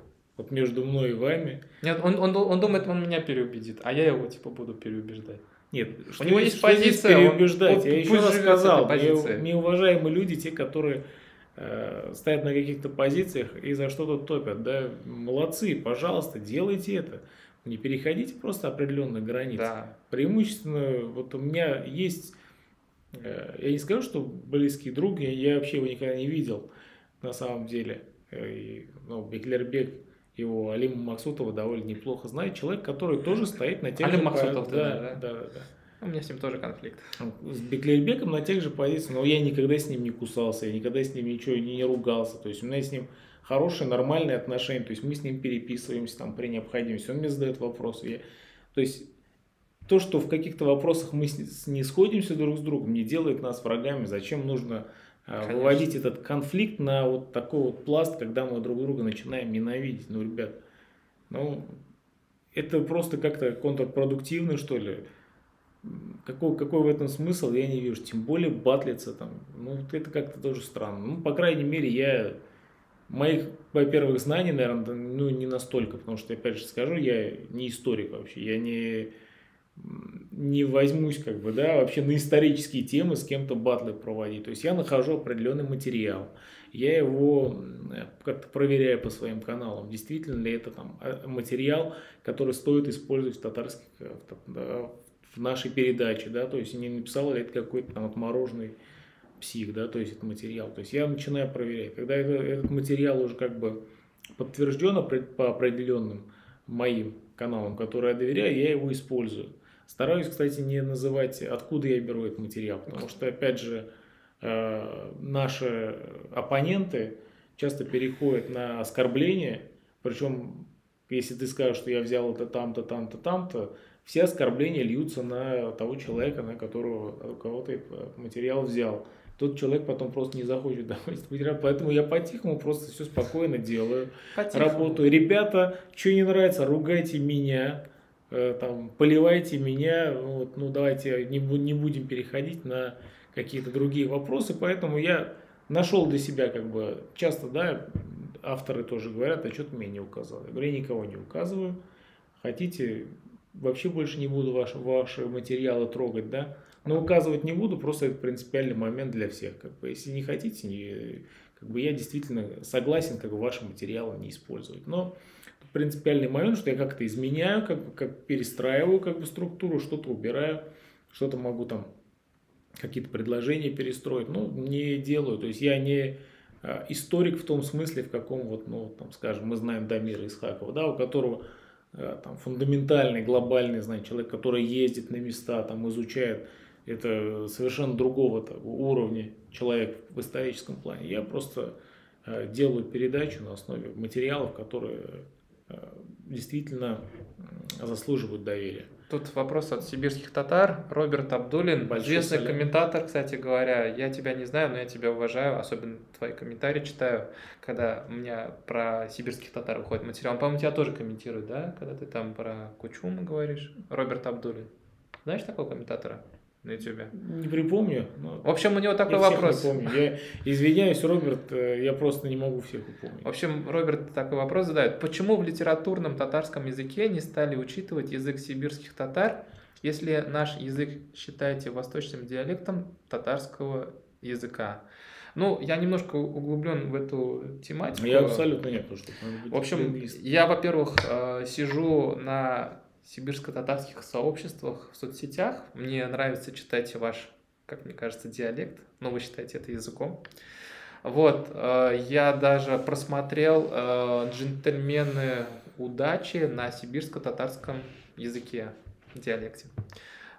между мной и вами. Нет, он думает, он меня переубедит, а я его буду переубеждать. Нет, у него есть позиция, переубеждать. Я еще раз сказал, неуважаемые люди, те, которые стоят на каких-то позициях и за что-то топят, да, молодцы, пожалуйста, делайте это. Не переходите просто определенные границы. Да. Преимущественно, у меня есть, я не скажу, что близкий друг, я вообще его никогда не видел, на самом деле. Беклербек его Алима Максутова довольно неплохо знает. Человек, который тоже стоит на тех же позициях. Да. У меня с ним тоже конфликт. С Беклербеком на тех же позициях, но я никогда с ним не кусался, я никогда с ним ничего не ругался. То есть у меня с ним хорошие, нормальные отношения, то есть мы с ним переписываемся при необходимости, он мне задает вопросы. То есть то, что в каких-то вопросах мы не сходимся друг с другом, не делает нас врагами. Зачем нужно выводить этот конфликт на такой пласт, когда мы друг друга начинаем ненавидеть? Ребят, это просто как-то контрпродуктивно, что ли. Какой в этом смысл, я не вижу. Тем более батлиться там. Это как-то тоже странно. По крайней мере, моих, во-первых, знаний, наверное, не настолько, потому что, опять же скажу, я не историк вообще, я не возьмусь, вообще на исторические темы с кем-то батлы проводить. То есть я нахожу определенный материал, я его как-то проверяю по своим каналам, действительно ли это материал, который стоит использовать в нашей передаче, да, то есть не написал ли это какой-то отмороженный псих, да, то есть это материал. То есть я начинаю проверять. Когда этот материал уже подтвержден по определенным моим каналам, которые я доверяю, я его использую. Стараюсь, кстати, не называть, откуда я беру этот материал, потому что, опять же, наши оппоненты часто переходят на оскорбления, причем, если ты скажешь, что я взял это там-то, там-то, там-то, все оскорбления льются на того человека, у кого ты материал взял. Тот человек потом просто не захочет давать материал. Поэтому я по-тихому просто все спокойно делаю. Работаю. Ребята, что не нравится, ругайте меня, поливайте меня. Давайте не будем переходить на какие-то другие вопросы. Поэтому я нашел для себя, часто, да, авторы тоже говорят, а что ты меня не указал? Я говорю, я никого не указываю. Хотите, вообще больше не буду ваши материалы трогать, да? Но указывать не буду, просто это принципиальный момент для всех. Если не хотите, как бы я действительно согласен как бы ваши материалы не использовать. Но принципиальный момент, что я как-то изменяю, как перестраиваю как бы структуру, что-то убираю, что-то могу там какие-то предложения перестроить, но не делаю. То есть я не историк в том смысле, в каком вот, ну, там, скажем, мы знаем Дамира Исхакова, да, у которого там фундаментальный, глобальный, знаете, человек, который ездит на места, там изучает, это совершенно другого уровня человек в историческом плане. Я просто делаю передачу на основе материалов, которые действительно заслуживают доверия. Тут вопрос от сибирских татар. Роберт Абдулин, известный комментатор, кстати говоря. Я тебя не знаю, но я тебя уважаю. Особенно твои комментарии читаю, когда у меня про сибирских татар выходит материал. Он, по-моему, тебя тоже комментирует, да? Когда ты там про Кучуму говоришь. Роберт Абдулин. Знаешь такого комментатора на YouTube? Не припомню. В общем, у него такой вопрос. Не помню. Я извиняюсь, Роберт, я просто не могу всех упомнить. В общем, Роберт такой вопрос задает. Почему в литературном татарском языке не стали учитывать язык сибирских татар, если наш язык считаете восточным диалектом татарского языка? Ну, я немножко углублен в эту тематику. Я абсолютно нет. Что в общем, я, во-первых, сижу на сибирско-татарских сообществах в соцсетях. Мне нравится читать ваш, как мне кажется, диалект, но вы считаете это языком. Вот, я даже просмотрел «Джентльмены удачи» на сибирско-татарском языке, диалекте.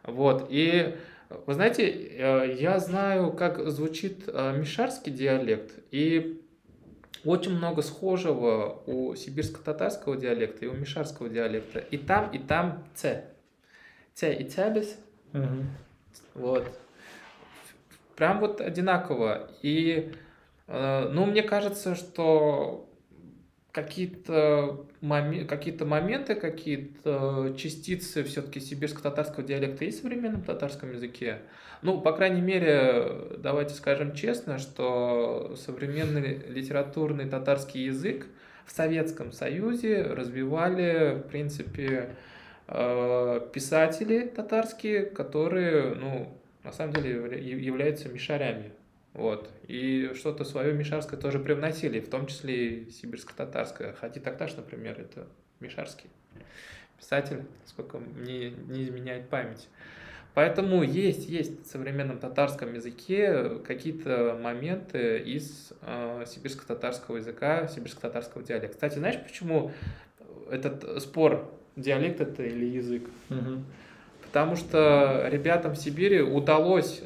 Вот, и вы знаете, я знаю, как звучит мишарский диалект, и очень много схожего у сибирско-татарского диалекта и у мишарского диалекта. И там «ц». «Ц» и «цябис». Угу. Вот. Прям вот одинаково. И, ну, мне кажется, что какие-то моменты, какие-то частицы все-таки сибирско-татарского диалекта есть в современном татарском языке. Ну, по крайней мере, давайте скажем честно, что современный литературный татарский язык в Советском Союзе развивали, в принципе, писатели татарские, которые, ну, на самом деле являются мишарями. Вот. И что-то свое мишарское тоже привносили, в том числе и сибирско-татарское. Хади Такташ, например, это мишарский писатель, сколько мне не изменяет память. Поэтому есть в современном татарском языке какие-то моменты из сибирско-татарского языка, сибирско-татарского диалекта. Кстати, знаешь, почему этот спор, диалект это или язык? Угу. Потому что ребятам в Сибири удалось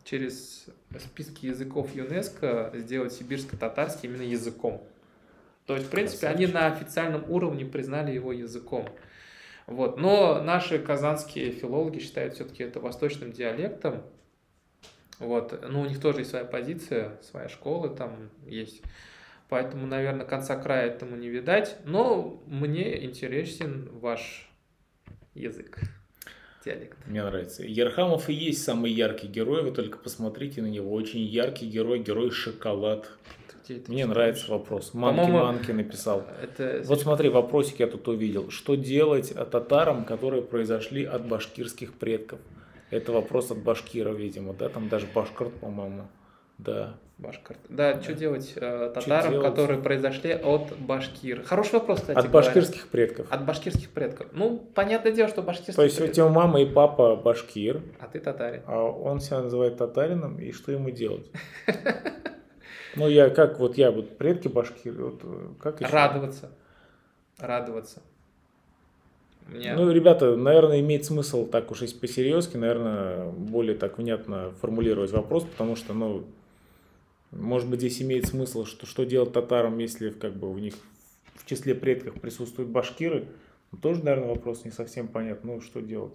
через списки языков ЮНЕСКО сделать сибирско-татарский именно языком. То есть, в принципе, они на официальном уровне признали его языком. Вот. Но наши казанские филологи считают все-таки это восточным диалектом. Вот. Ну, у них тоже есть своя позиция, своя школа там есть. Поэтому, наверное, конца края этому не видать. Но мне интересен ваш язык, диалект. Мне нравится. Ерхамов и есть самый яркий герой, вы только посмотрите на него. Очень яркий герой Шоколад. Мне нравится вопрос. Манки написал. Вот смотри, вопросик я тут увидел. Что делать татарам, которые произошли от башкирских предков? Это вопрос от башкира, видимо, да? Там даже башкирт, по-моему. Да. Башкирт. Да, что делать татарам, которые произошли от башкир? Хороший вопрос, кстати. От башкирских предков. От башкирских предков. Ну, понятное дело, что башкирские. То есть у тебя мама и папа башкир. А ты татарин. А он себя называет татарином, и что ему делать? Ну, я предки башкир, как еще? Радоваться. Ну, ребята, наверное, имеет смысл так уж если по-серьезки, наверное, более так внятно формулировать вопрос, потому что, ну, может быть, здесь имеет смысл, что делать татарам, если как бы у них в числе предков присутствуют башкиры, тоже, наверное, вопрос не совсем понятен, ну, что делать.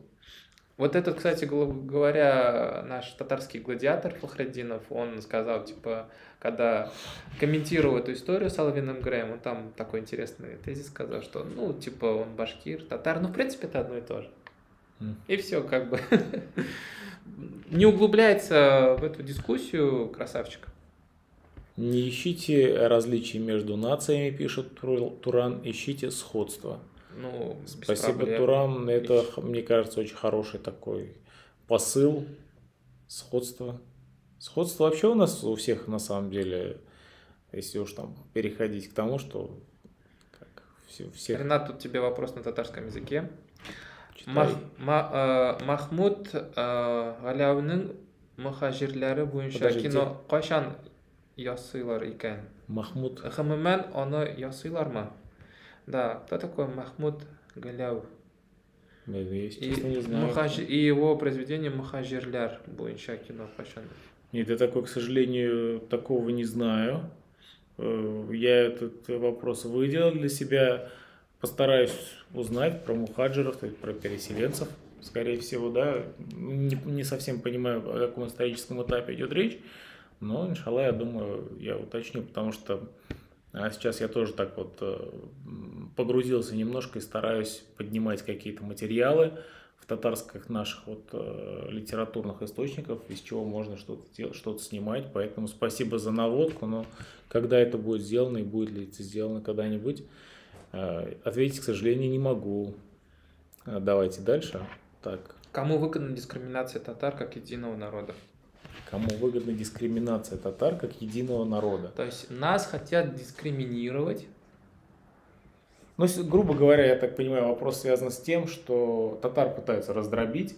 Вот этот, кстати говоря, наш татарский гладиатор Фахретдинов, он сказал, типа, когда комментировал эту историю с Алвином Греем, он там такой интересный тезис сказал, что, ну, типа, он башкир, татар, ну, в принципе, это одно и то же. И все, как бы, не углубляется в эту дискуссию, красавчик. Не ищите различий между нациями, пишет Туран, ищите сходства. Ну, спасибо, Туран. Это, мне кажется, очень хороший такой посыл, сходство. Сходство вообще у нас у всех на самом деле, если уж там переходить к тому, что как всех Ренат, тут тебе вопрос на татарском языке. читай. Махмуд Галявның мөхаҗирләре буенча Подождите. кино кайчан ясыйлар икән? Махмуд. Гомумән аны ясыйлармы? Да, кто такой Махмуд Галяв? Я, если И, честно, не знаю. и его произведение «Мухаҗирләр» буенча кино кайчан? Нет, я такой, к сожалению, такого не знаю. Я этот вопрос выделил для себя. Постараюсь узнать про мухаджиров, то есть про переселенцев, скорее всего, да. Не совсем понимаю, о каком историческом этапе идет речь, но, иншалла, я думаю, я уточню, потому что сейчас я тоже так вот погрузился немножко и стараюсь поднимать какие-то материалы в татарских наших вот литературных источников, из чего можно что-то снимать. Поэтому спасибо за наводку, но когда это будет сделано и будет ли это сделано когда-нибудь, ответить, к сожалению, не могу. Давайте дальше. Так. Кому выгодна дискриминация татар как единого народа? Кому выгодна дискриминация татар как единого народа? То есть нас хотят дискриминировать. Ну, грубо говоря, я так понимаю, вопрос связан с тем, что татар пытаются раздробить.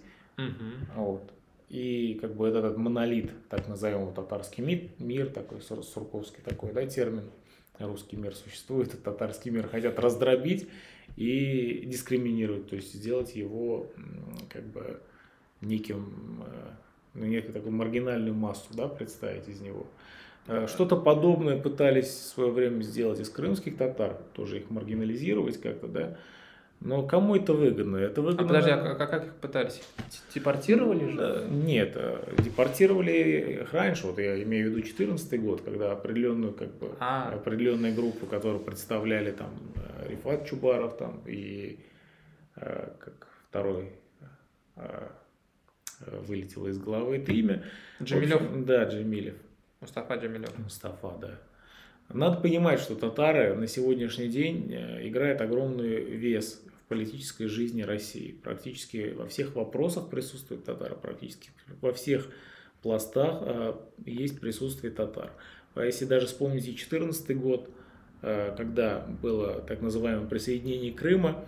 Вот. И как бы этот монолит, так назовем татарский мир такой, сурковский такой, да, термин, русский мир существует, а татарский мир хотят раздробить и дискриминировать, то есть сделать его как бы неким, некую такую маргинальную массу, да, представить из него. Что-то подобное пытались в свое время сделать из крымских татар, тоже их маргинализировать как-то, да. Но кому это выгодно? Это выгодно. Подожди, а как их пытались? Депортировали же? Нет, депортировали их раньше, вот я имею в виду 2014 год, когда определенную, как бы, определенную группу, которую представляли там Рифат Чубаров там, и как второй вылетело из головы это имя. Джемилев? Общем, да, Джемилев. Мустафа Джемилев. Мустафа, да. Надо понимать, что татары на сегодняшний день играют огромный вес в политической жизни России. Практически во всех вопросах присутствуют татары, практически во всех пластах есть присутствие татар. А если даже вспомнить 2014 год, когда было так называемое присоединение Крыма,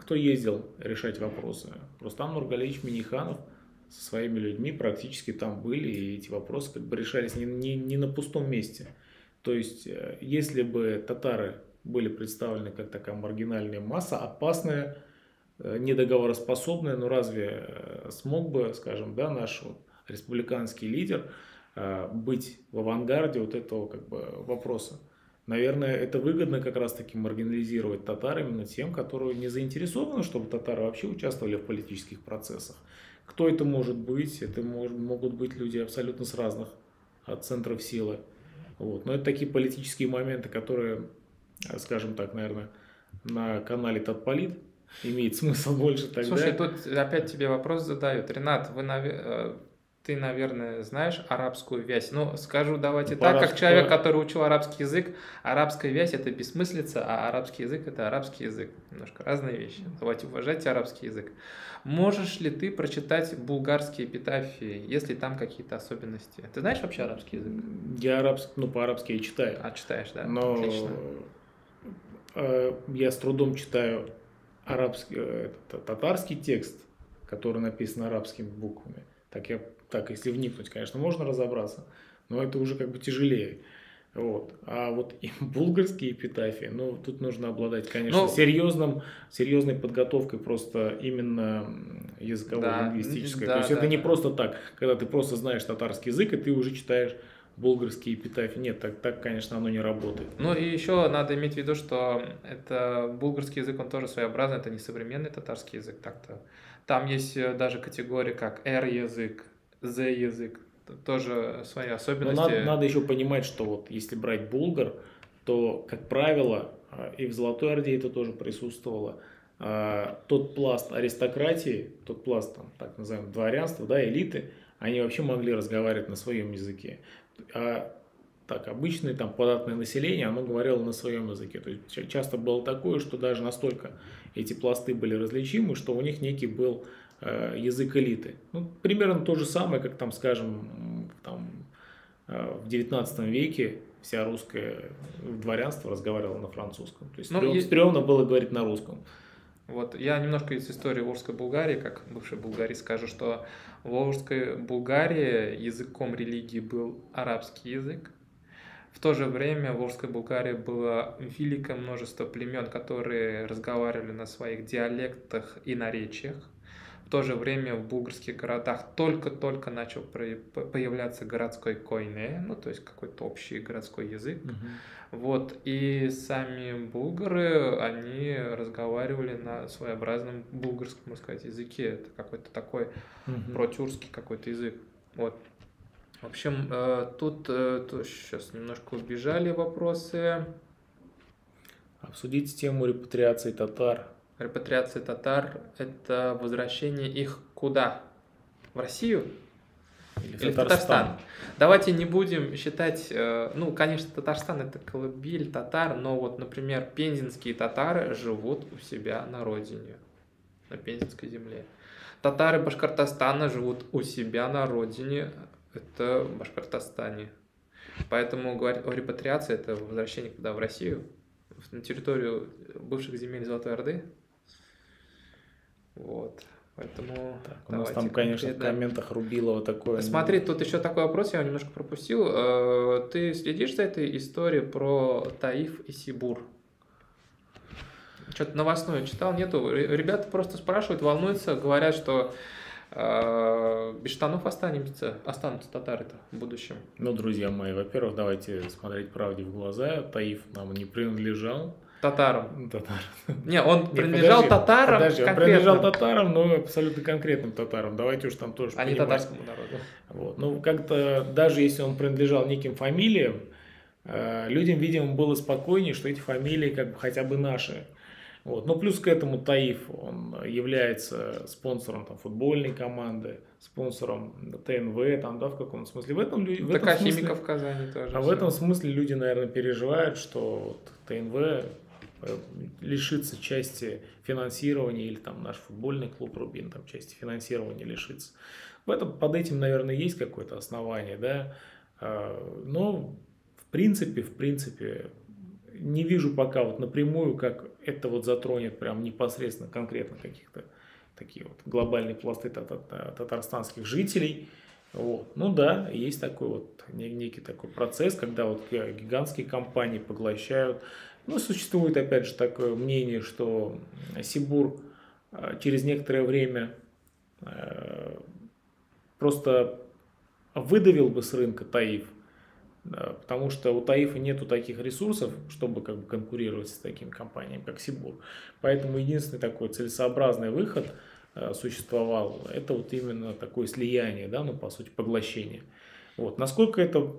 кто ездил решать вопросы? Рустам Нургалиевич Минниханов со своими людьми практически там были, и эти вопросы как бы решались не на пустом месте. То есть, если бы татары были представлены как такая маргинальная масса, опасная, недоговороспособная, ну разве смог бы, скажем, да, наш вот республиканский лидер быть в авангарде вот этого как бы вопроса? Наверное, это выгодно как раз-таки маргинализировать татар именно тем, которые не заинтересованы, чтобы татары вообще участвовали в политических процессах. Кто это может быть? Это могут быть люди абсолютно с разных центров силы. Вот. Но это такие политические моменты, которые, скажем так, наверное, на канале Татполит имеет смысл больше тогда. Слушай, тут опять тебе вопрос задают. Ренат, ты, наверное, знаешь арабскую вязь. Ну, скажу, давайте так, как человек, который учил арабский язык, арабская вязь – это бессмыслица, а арабский язык – это арабский язык. Немножко разные вещи. Давайте уважать арабский язык. Можешь ли ты прочитать булгарские эпитафии, если там какие-то особенности? Ты знаешь вообще арабский язык? Я по-арабски я читаю. А, читаешь, да? Но отлично. Я с трудом читаю татарский текст, который написан арабскими буквами. Так, если вникнуть, конечно, можно разобраться, но это уже как бы тяжелее. Вот. А вот и булгарские эпитафии, ну, тут нужно обладать, конечно, серьезной подготовкой просто именно языковой, лингвистической. То есть это не просто так, когда ты просто знаешь татарский язык, и ты уже читаешь булгарские эпитафии. Нет, так, конечно, оно не работает. Ну и еще надо иметь в виду, что это булгарский язык, он тоже своеобразный, это не современный татарский язык. Так-то. Там есть даже категории, как R-язык, Z-язык, тоже свои особенности. Но надо еще понимать, что вот если брать булгар, то, как правило, и в Золотой Орде это тоже присутствовало, тот пласт аристократии, тот пласт, там, так называемого дворянства, да, элиты, они вообще могли разговаривать на своем языке. А так, обычное там податное население, оно говорило на своем языке. То есть часто было такое, что даже настолько эти пласты были различимы, что у них некий был язык элиты. Ну, примерно то же самое, как там, скажем, там, в 19 веке вся русское дворянство разговаривало на французском. То есть стрёмно было говорить на русском. Вот, я немножко из истории Волжской Булгарии, как бывший булгарист, скажу, что в Волжской Булгарии языком религии был арабский язык. В то же время в Волжской Булгарии было великое множество племен, которые разговаривали на своих диалектах и наречиях. В то же время в булгарских городах только-только начал появляться городской койне, ну, то есть какой-то общий городской язык. Вот, и сами булгары, они разговаривали на своеобразном булгарском, можно сказать, языке. Это какой-то такой протюркский какой-то язык. Вот. В общем, тут сейчас немножко убежали вопросы. Обсудить тему репатриации татар. Репатриация татар – это возвращение их куда? В Россию? Или в Татарстан? Давайте не будем считать, ну, конечно, Татарстан – это колыбель татар, но вот, например, пензенские татары живут у себя на родине, на Пензенской земле. Татары Башкортостана живут у себя на родине, это в Башкортостане. Поэтому говорить о репатриации – это возвращение куда? В Россию, на территорию бывших земель Золотой Орды. Вот. Поэтому так, у нас там, конечно, в комментах Рубилова такое. Смотри, тут еще такой вопрос, я его немножко пропустил. Ты следишь за этой историей про Таиф и Сибур? Что-то новостное читал, нету? Ребята просто спрашивают, волнуются, говорят, что без штанов останутся татары-то в будущем. Ну, друзья мои, во-первых, давайте смотреть правде в глаза. Таиф нам не принадлежал. Татарам. Не, он принадлежал татарам. Подожди, он принадлежал татарам, но абсолютно конкретным татарам. Давайте уж там тоже а не татарскому народу. Вот. Ну, как-то, даже если он принадлежал неким фамилиям, людям, видимо, было спокойнее, что эти фамилии как бы хотя бы наши. Вот. Но плюс к этому Таиф, он является спонсором там, футбольной команды, спонсором ТНВ, там, да, в каком смысле. В этом смысле, Химиков в Казани тоже. А в этом смысле люди, наверное, переживают, что вот ТНВ лишится части финансирования, или там наш футбольный клуб Рубин там части финансирования лишится. Под этим, наверное, есть какое-то основание, да. Но в принципе, не вижу пока вот напрямую, как это вот затронет прям непосредственно конкретно каких-то такие вот глобальные пласты татарстанских жителей. Вот. Ну да, есть такой вот некий такой процесс, когда вот гигантские компании поглощают. Ну, существует опять же такое мнение, что Сибур через некоторое время просто выдавил бы с рынка Таиф, да, потому что у Таифа нету таких ресурсов, чтобы как бы конкурировать с такими компаниями, как Сибур. Поэтому единственный такой целесообразный выход существовал, это вот именно такое слияние, да, ну, по сути, поглощение. Вот. Насколько это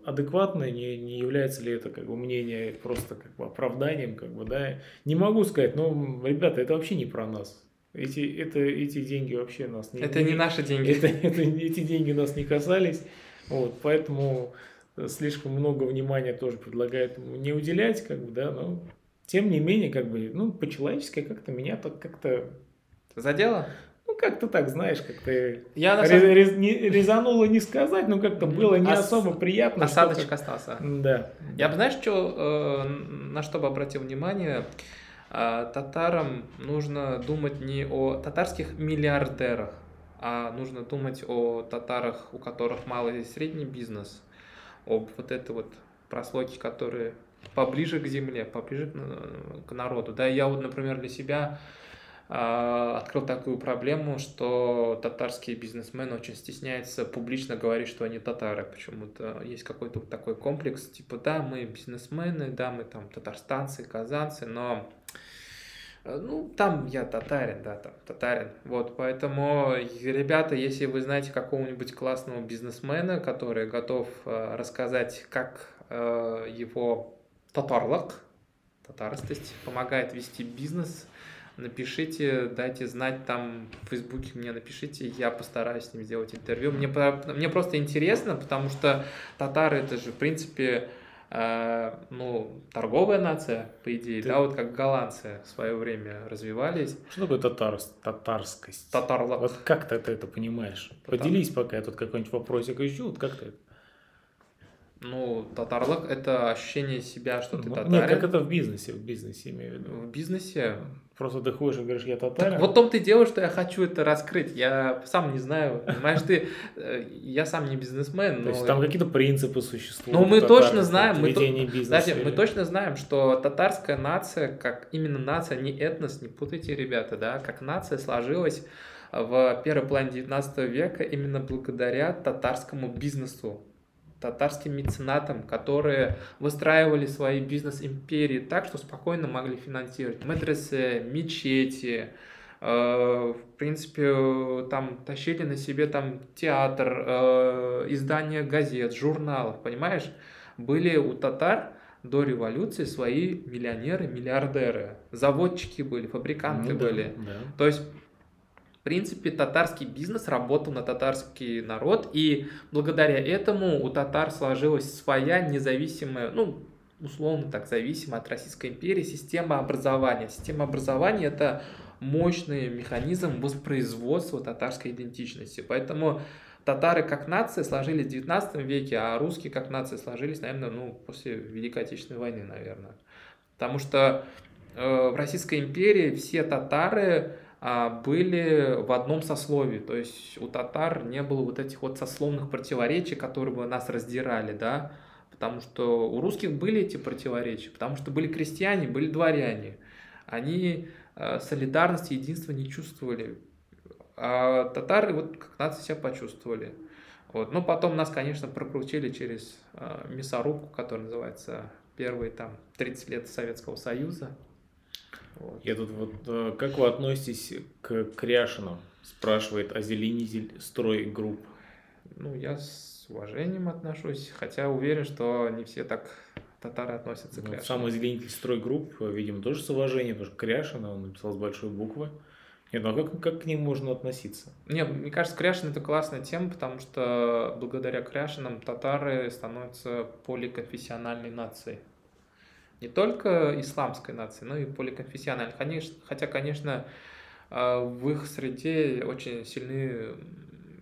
адекватно, не является ли это как бы мнение просто как бы оправданием, как бы, да, не могу сказать, но, ребята, это вообще не про нас. Эти деньги вообще нас не... Это не наши деньги. Эти деньги нас не касались, вот, поэтому слишком много внимания тоже предлагают не уделять, как бы, да, но тем не менее, как бы, ну, по-человечески как-то меня так как-то... Задело? Ну, как-то так, знаешь, как-то резануло не сказать, но как-то было не особо приятно. Осадочек остался. Да. Я бы, знаешь, на что бы обратил внимание? Татарам нужно думать не о татарских миллиардерах, а нужно думать о татарах, у которых малый и средний бизнес, об вот этой вот прослойке, которые поближе к земле, поближе к народу. Да, я вот, например, для себя открыл такую проблему, что татарские бизнесмены очень стесняются публично говорить, что они татары. Почему-то есть какой-то такой комплекс, типа, да, мы бизнесмены, да, мы там татарстанцы, казанцы, но, ну, там я татарин, да, там татарин. Вот, поэтому, ребята, если вы знаете какого-нибудь классного бизнесмена, который готов рассказать, как его татарость помогает вести бизнес, напишите, дайте знать там в Фейсбуке мне, напишите, я постараюсь с ним сделать интервью. Мне просто интересно, потому что татары это же, в принципе, ну, торговая нация, по идее, Ты- да, вот как голландцы в свое время развивались. Что такое татарскость? Татарлық. Вот как ты это понимаешь? Татар. Поделись, пока я тут какой-нибудь вопросик ищу, вот как ты это? Ну, татарлық – это ощущение себя, что ты Нет, татарин. как это в бизнесе имею в виду. В бизнесе. Просто ты ходишь и говоришь, я татарин. Так вот в том-то и дело, что я хочу это раскрыть. Я сам не знаю, понимаешь, я сам не бизнесмен, То есть но... там какие-то принципы существуют. Ну, мы точно знаем, ведение бизнеса. мы точно знаем, что татарская нация, как именно нация, не этнос, не путайте, ребята, да, как нация сложилась в первой половине 19 века именно благодаря татарскому бизнесу, татарским меценатам, которые выстраивали свои бизнес-империи так, что спокойно могли финансировать медресе, мечети, в принципе, там тащили на себе там театр, издание газет, журналов, понимаешь? Были у татар до революции свои миллионеры, миллиардеры, заводчики были, фабриканты были. Да. То есть, в принципе, татарский бизнес работал на татарский народ, и благодаря этому у татар сложилась своя независимая, ну, условно так, зависимая от Российской империи система образования. Система образования – это мощный механизм воспроизводства татарской идентичности. Поэтому татары как нация сложились в 19 веке, а русские как нация сложились, наверное, ну, после Великой Отечественной войны, наверное. Потому что в Российской империи все татары были в одном сословии, то есть у татар не было вот этих вот сословных противоречий, которые бы нас раздирали, да, потому что у русских были эти противоречия, потому что были крестьяне, были дворяне, они солидарности, единства не чувствовали, а татары вот как нация себя почувствовали. Вот. Ну, потом нас, конечно, прокрутили через мясорубку, которая называется первые там 30 лет Советского Союза. Вот. Я тут вот, как вы относитесь к Кряшину? Спрашивает озеленитель стройгрупп. Ну, я с уважением отношусь, хотя уверен, что не все так татары относятся к Кряшину. Сам озеленитель стройгрупп, видимо, тоже с уважением, потому что Кряшина он написал с большой буквы. Нет, ну а как к ним можно относиться? Нет, мне кажется, Кряшин это классная тема, потому что благодаря Кряшинам татары становятся поликонфессиональной нацией. Не только исламской нации, но и поликонфессиональной. Хотя, конечно, в их среде очень сильны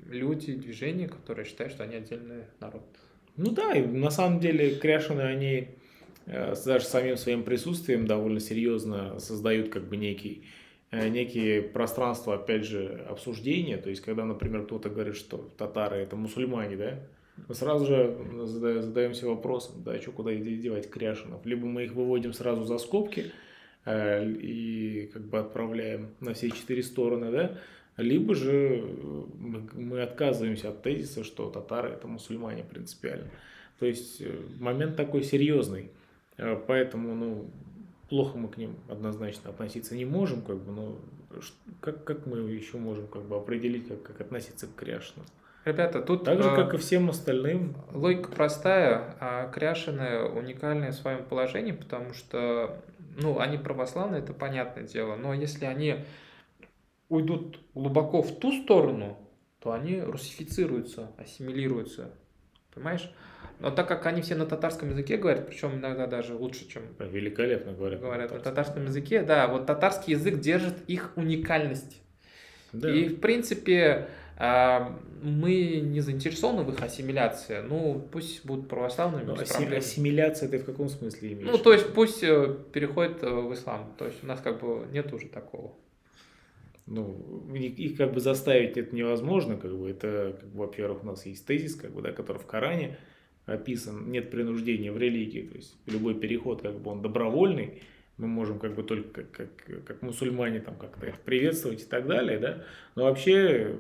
люди, движения, которые считают, что они отдельный народ. Ну да, и на самом деле Кряшины, они даже самим своим присутствием довольно серьезно создают как бы некие пространства, опять же, обсуждения. То есть, когда, например, кто-то говорит, что татары это мусульмане, да, мы сразу же задаемся вопросом, да, что куда девать Кряшинов. Либо мы их выводим сразу за скобки и как бы отправляем на все 4 стороны, да, либо же мы отказываемся от тезиса, что татары это мусульмане принципиально. То есть момент такой серьезный, поэтому, ну, плохо мы к ним однозначно относиться не можем, как бы, но как мы еще можем как бы определить, как относиться к Кряшину? Ребята, тут... Так же, как и всем остальным. Логика простая, а Кряшины уникальны в своем положении, потому что, ну, они православные, это понятное дело, но если они уйдут глубоко в ту сторону, то они русифицируются, ассимилируются, понимаешь? Но так как они все на татарском языке говорят, причем иногда даже лучше, чем... Великолепно говорят. На татарском языке, да, вот татарский язык держит их уникальность. Да. И, в принципе, мы не заинтересованы в их ассимиляции, ну, пусть будут православными. Но ассимиляция ты в каком смысле имеешь? Ну, то есть, пусть переходит в ислам, то есть, у нас как бы нет уже такого. Ну, их как бы заставить это невозможно, как бы, это, как бы, во-первых, у нас есть тезис, как бы, да, который в Коране описан, нет принуждения в религии, то есть, любой переход, как бы, он добровольный, мы можем как бы только как мусульмане там как-то это приветствовать и так далее, да. Но вообще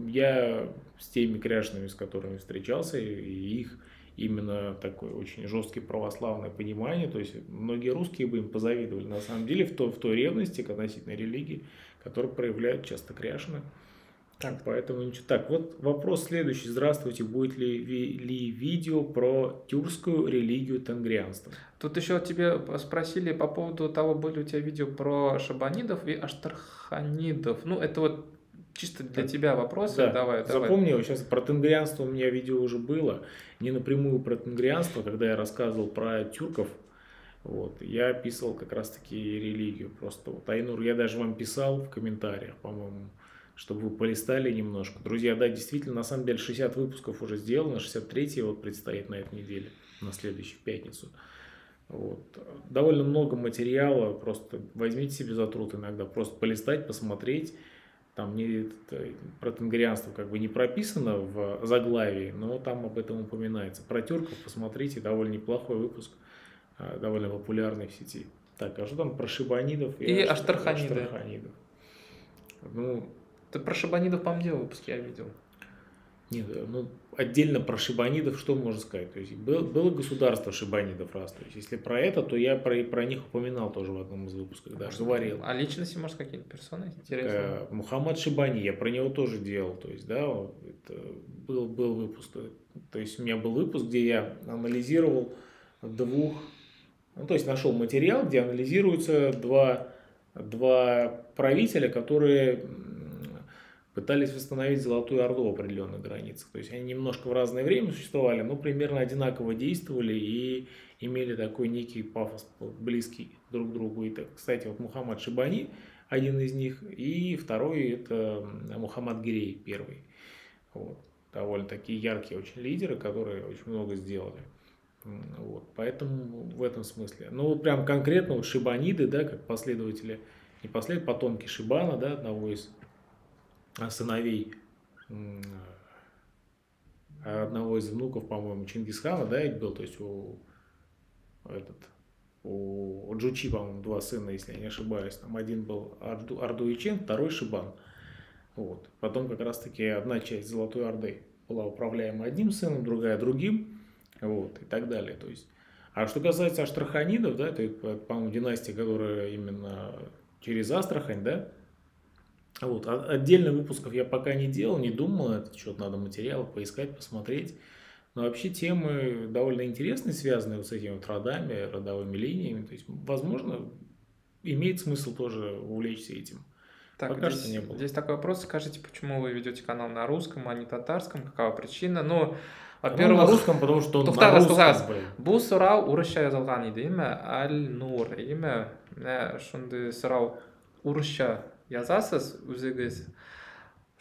я с теми Кряшинами, с которыми встречался, и их именно такое очень жесткое православное понимание, то есть многие русские бы им позавидовали на самом деле в той ревности к относительной религии, которую проявляют часто Кряшины. Так. Поэтому ничего. Так, вот вопрос следующий. Здравствуйте, будет ли видео про тюркскую религию тенгрианства? Тут еще тебе спросили по поводу того, были у тебя видео про шабанидов и аштарханидов. Ну, это вот чисто для тебя вопросы. Да, Давай. запомни, вот сейчас про тенгрианство у меня видео уже было. Не напрямую про тенгрианство, когда я рассказывал про тюрков. Вот, я описывал как раз-таки религию. Просто вот, Айнур, я даже вам писал в комментариях, по-моему, чтобы вы полистали немножко. Друзья, да, действительно, на самом деле 60 выпусков уже сделано, 63-й вот предстоит на этой неделе, на следующую пятницу. Вот. Довольно много материала, просто возьмите себе за труд иногда, просто полистать, посмотреть. Там про тенгрианство как бы не прописано в заглавии, но там об этом упоминается. Про тюрков посмотрите, довольно неплохой выпуск, довольно популярный в сети. Так, а что там про шибанидов и Аштраханидов? Ну, ты про шибанидов, по-моему, делал выпуск, я видел. Нет, ну отдельно про шибанидов что можно сказать? То есть было государство шибанидов раз. То есть если про это, то я про них упоминал тоже в одном из выпусков, даже говорил. А личности, может, какие-нибудь персоны интересные? Мухаммад Шибани, я про него тоже делал. То есть, да, это был выпуск. То есть у меня был выпуск, где я анализировал то есть нашел материал, где анализируются два правителя, которые пытались восстановить Золотую Орду в определенных границах. То есть они немножко в разное время существовали, но примерно одинаково действовали и имели такой некий пафос, близкий друг к другу. И так, кстати, вот Мухаммад Шибани, один из них, и второй это Мухаммад Гирей, первый. Вот. Довольно такие яркие очень лидеры, которые очень много сделали. Вот. Поэтому в этом смысле. Ну вот прям конкретно вот шибаниды, да, как последователи, потомки Шибана, да, одного из сыновей одного из внуков, по-моему, Чингисхана, да, ведь был, то есть у Джучи, по-моему, два сына, если я не ошибаюсь, там один был Ардуичен, второй Шибан. Вот. Потом как раз-таки одна часть Золотой Орды была управляема одним сыном, другая другим, вот, и так далее. То есть, а что касается Аштраханидов, да, это, по-моему, династия, которая именно через Астрахань, да. Вот. Отдельно выпусков я пока не делал, не думал, это что-то надо материалы поискать, посмотреть. Но вообще темы довольно интересные, связанные вот с этими вот родами, родовыми линиями. То есть, возможно, имеет смысл тоже увлечься этим. Так, пока что не было. Здесь такой вопрос. Скажите, почему вы ведете канал на русском, а не татарском? Какова причина? Ну, во-первых, на русском, потому что он на русском. Бұл сұрау орысша жазылған еді, Аль-Нур, шундай сұрау орысша жазасыз өзіңіз.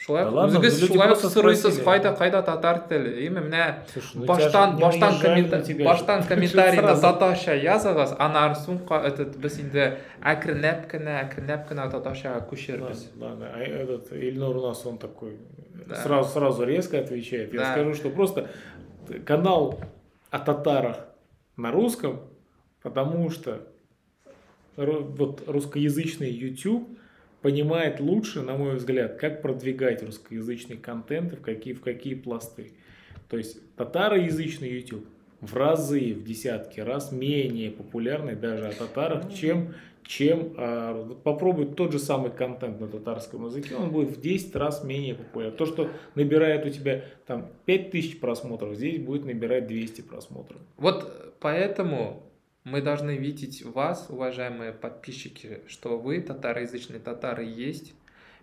Шулай сұрайсыз, қайда татар тілі. Міне баштан комментарийді татарша жазыңыз, анан соң біз енді әкірнәп кіна татаршаға көшербіз. Этот Ильнур у нас он такой сразу резко отвечает. Я скажу, что просто канал о татарах на русском, потому что вот русскоязычный YouTube понимает лучше, на мой взгляд, как продвигать русскоязычный контент и в какие пласты. То есть татароязычный YouTube в разы, в десятки раз менее популярный даже о татарах, чем попробуй тот же самый контент на татарском языке, он будет в 10 раз менее популярен. То, что набирает у тебя там 5000 просмотров, здесь будет набирать 200 просмотров. Вот поэтому мы должны видеть вас, уважаемые подписчики, что вы татароязычные татары есть.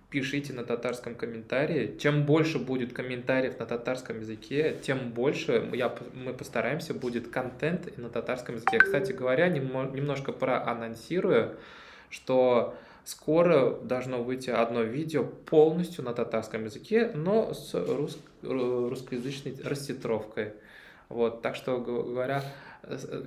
Пишите на татарском комментарии. Чем больше будет комментариев на татарском языке, тем больше мы постараемся будет контент на татарском языке. Кстати говоря, немножко проанонсирую, что скоро должно выйти одно видео полностью на татарском языке, но с русскоязычной раститровкой. Вот, так что говоря,